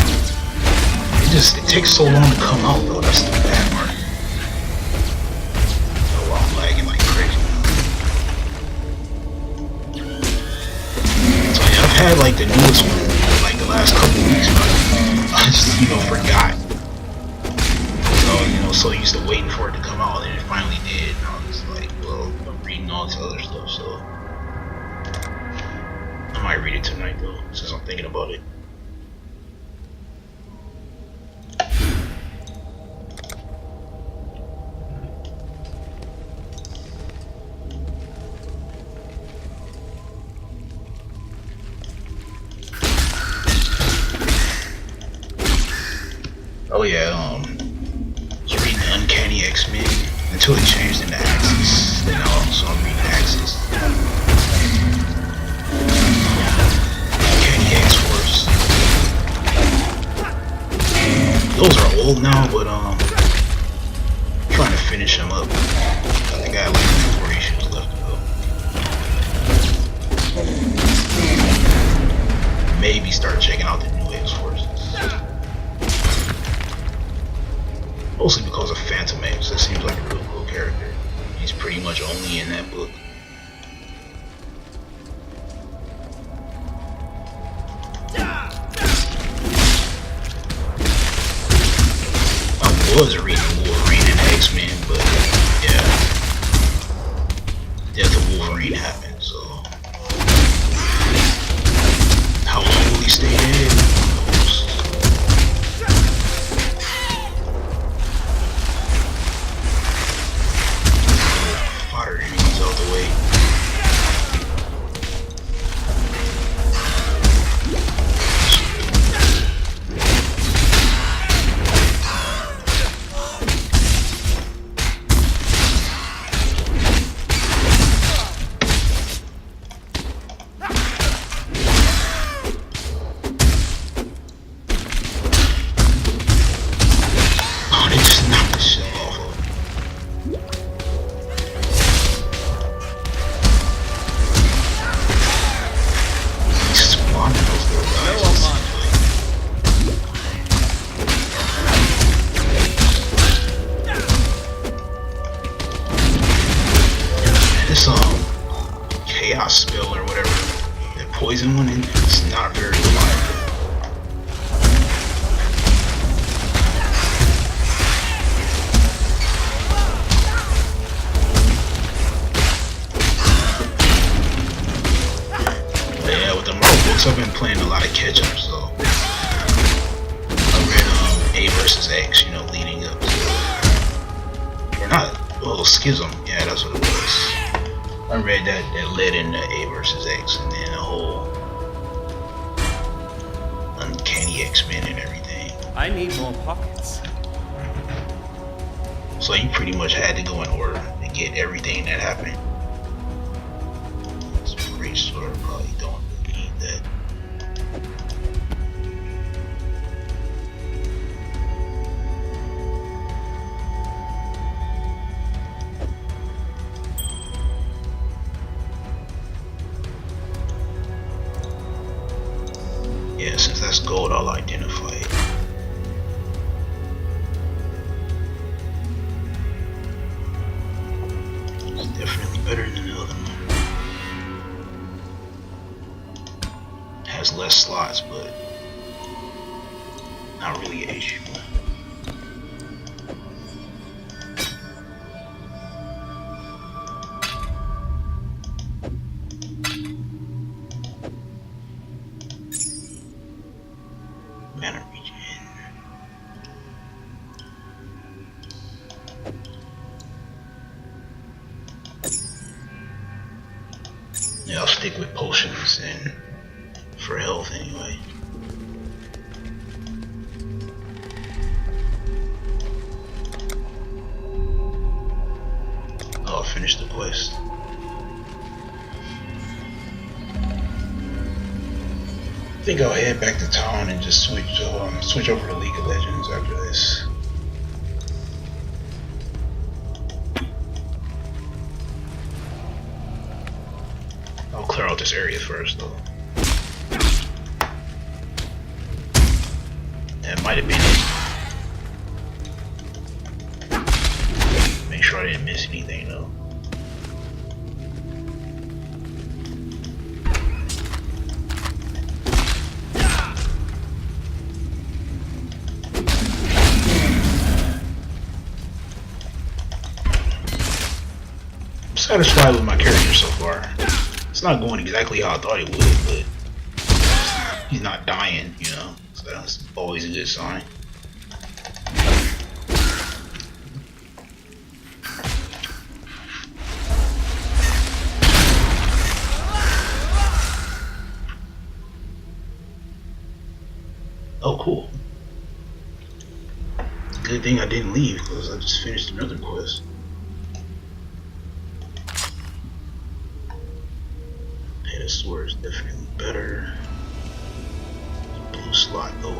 It takes so long to come out though. That's the bad part. Lagging like crazy. So yeah, I've had like the newest one like the last couple weeks, but I just forgot. So used to waiting for it to come out, and it finally did. And I was like, well, I'm reading all this other stuff, so I might read it tonight though, since I'm thinking about it. Oh yeah, I was reading the Uncanny X-Men until it changed into Axis. Then so I'm reading Axis. Uncanny X-Force. Those are old now, but I'm trying to finish them up. I got like 4 issues left to go. Maybe start checking out the new X-Forces. Mostly because of Phantom X. That seems like a real cool character. He's pretty much only in that book. I was reading Wolverine and X-Men, but yeah, Death of Wolverine happened, so how long will he stay dead? Who knows? Fodder enemies out the way. Chaos spell or whatever, that poison one, it's not very reliable. But yeah, with the Marvel books, I've been playing a lot of catch up, so I read A versus X, you know, leading up to, or not, well, Schism, yeah, that's what it was. I read that led into A versus X, and then the whole Uncanny X-Men and everything. I need more pockets. So you pretty much had to go in order to get everything that happened. It's pretty sure probably don't really need that. Yeah, since that's gold, I'll identify it. It's definitely better than the other one. Has less slots, but not really an issue. Mana regen. Yeah, I'll stick with potions and for health anyway. I'll finish the quest. I think I'll head back to town and just switch over to League of Legends after this. I'll clear out this area first, though. That might have been it. Make sure I didn't miss anything, though. I'm satisfied with my character so far. It's not going exactly how I thought it would, but he's not dying, you know, so that's always a good sign. Oh, cool. Good thing I didn't leave, because I just finished another quest. Hey, this sword is definitely better. Blue slot though.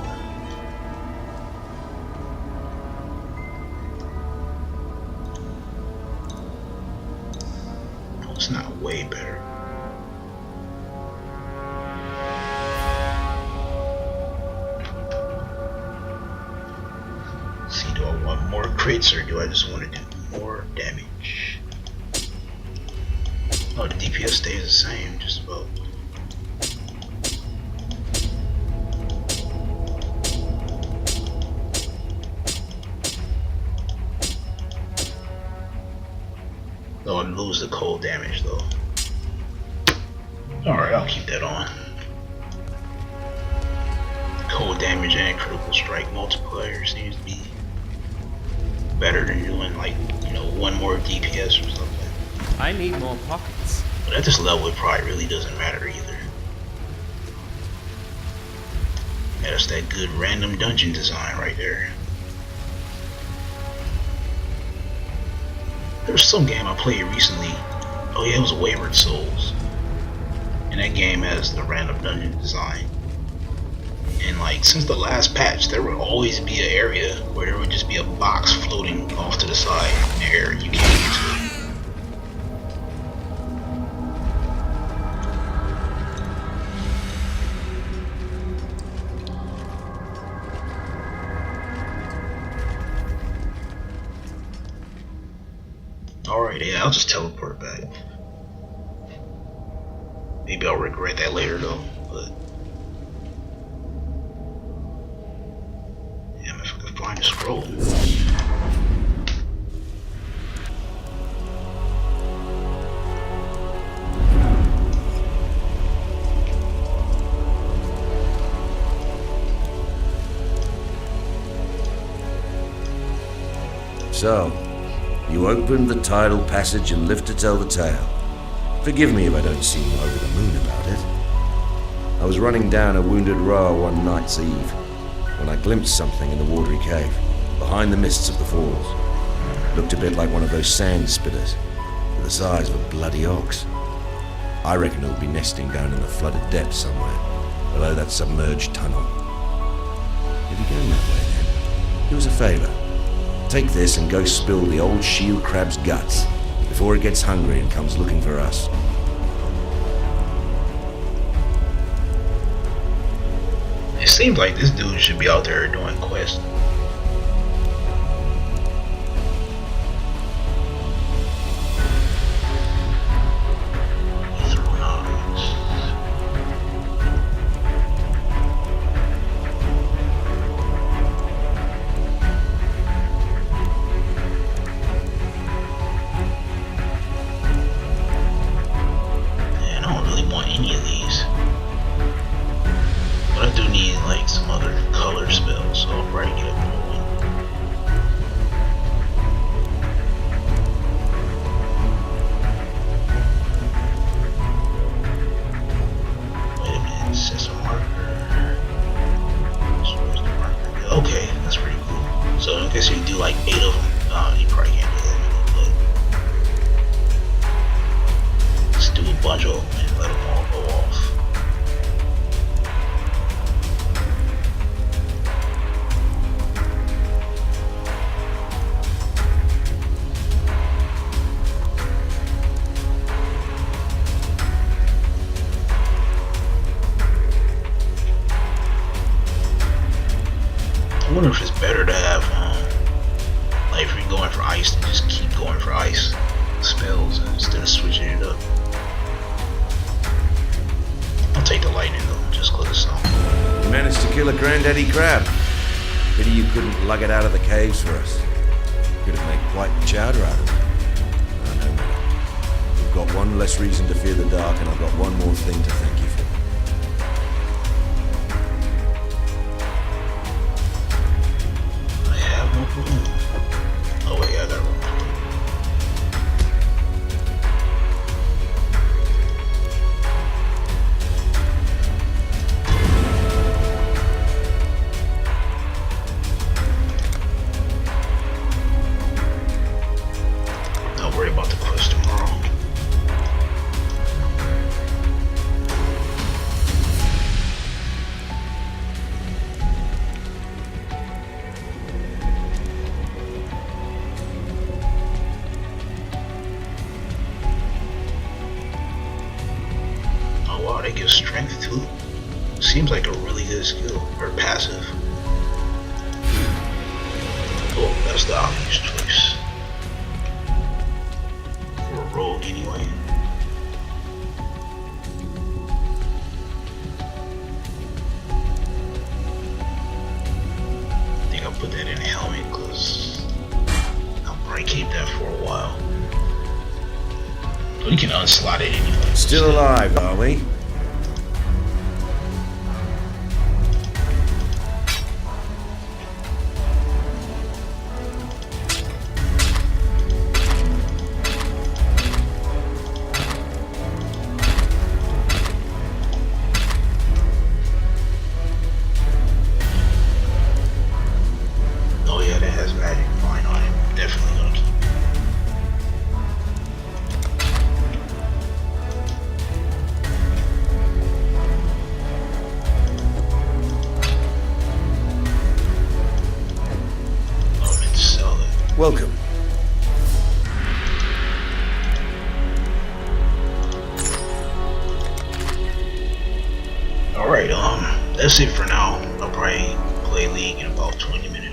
No, it's not way better. See, do I want more crits or do I just want to do more damage? Oh, the DPS stays the same, just about. Oh, I lose the cold damage though. Alright, I'll keep that on. Cold damage and critical strike multiplier seems to be better than doing, like, you know, one more DPS or something. I need more pockets. But at this level, it probably really doesn't matter either. Yeah, that's that good random dungeon design right there. There was some game I played recently. Oh yeah, it was Wayward Souls. And that game has the random dungeon design. And like, since the last patch, there would always be an area where there would just be a box floating off to the side in the air. You can't get to it. Alright, yeah, I'll just teleport back. Maybe I'll regret that later though, but damn, if I could find a scroll. So, you opened the tidal passage and live to tell the tale. Forgive me if I don't seem over the moon about it. I was running down a wounded rower one night's eve when I glimpsed something in the watery cave, behind the mists of the falls. Looked a bit like one of those sand spitters, the size of a bloody ox. I reckon it'll be nesting down in the flooded depths somewhere, below that submerged tunnel. If you're going that way then, do us a favour. Take this and go spill the old shield crab's guts before it gets hungry and comes looking for us. It seems like this dude should be out there doing quests. Okay, that's pretty cool. So I guess you do like 8 of them. You probably can't do that many, but let's do a bunch of them and let them all go off. I wonder if it's better to have, like if you're going for ice, to just keep going for ice spells instead of switching it up. I'll take the lightning though, just cause it's something. You managed to kill a granddaddy crab. Pity you couldn't lug it out of the caves for us. Could have made quite the chowder out of it. No matter. We've got one less reason to fear the dark, and I've got one more thing to thank you for. Oh wait, yeah, that one. Don't worry about the quest tomorrow. Wow, they give strength too. Seems like a really good skill, or passive. Oh, that's the obvious choice. For a rogue anyway. I think I'll put that in a helmet because I'll probably keep that for a while. We can unslot it anyway. Still alive, are we? Oh yeah, that has magic fine on it. Definitely gonna keep it. Welcome. Alright, that's it for now. I'll probably play League in about 20 minutes.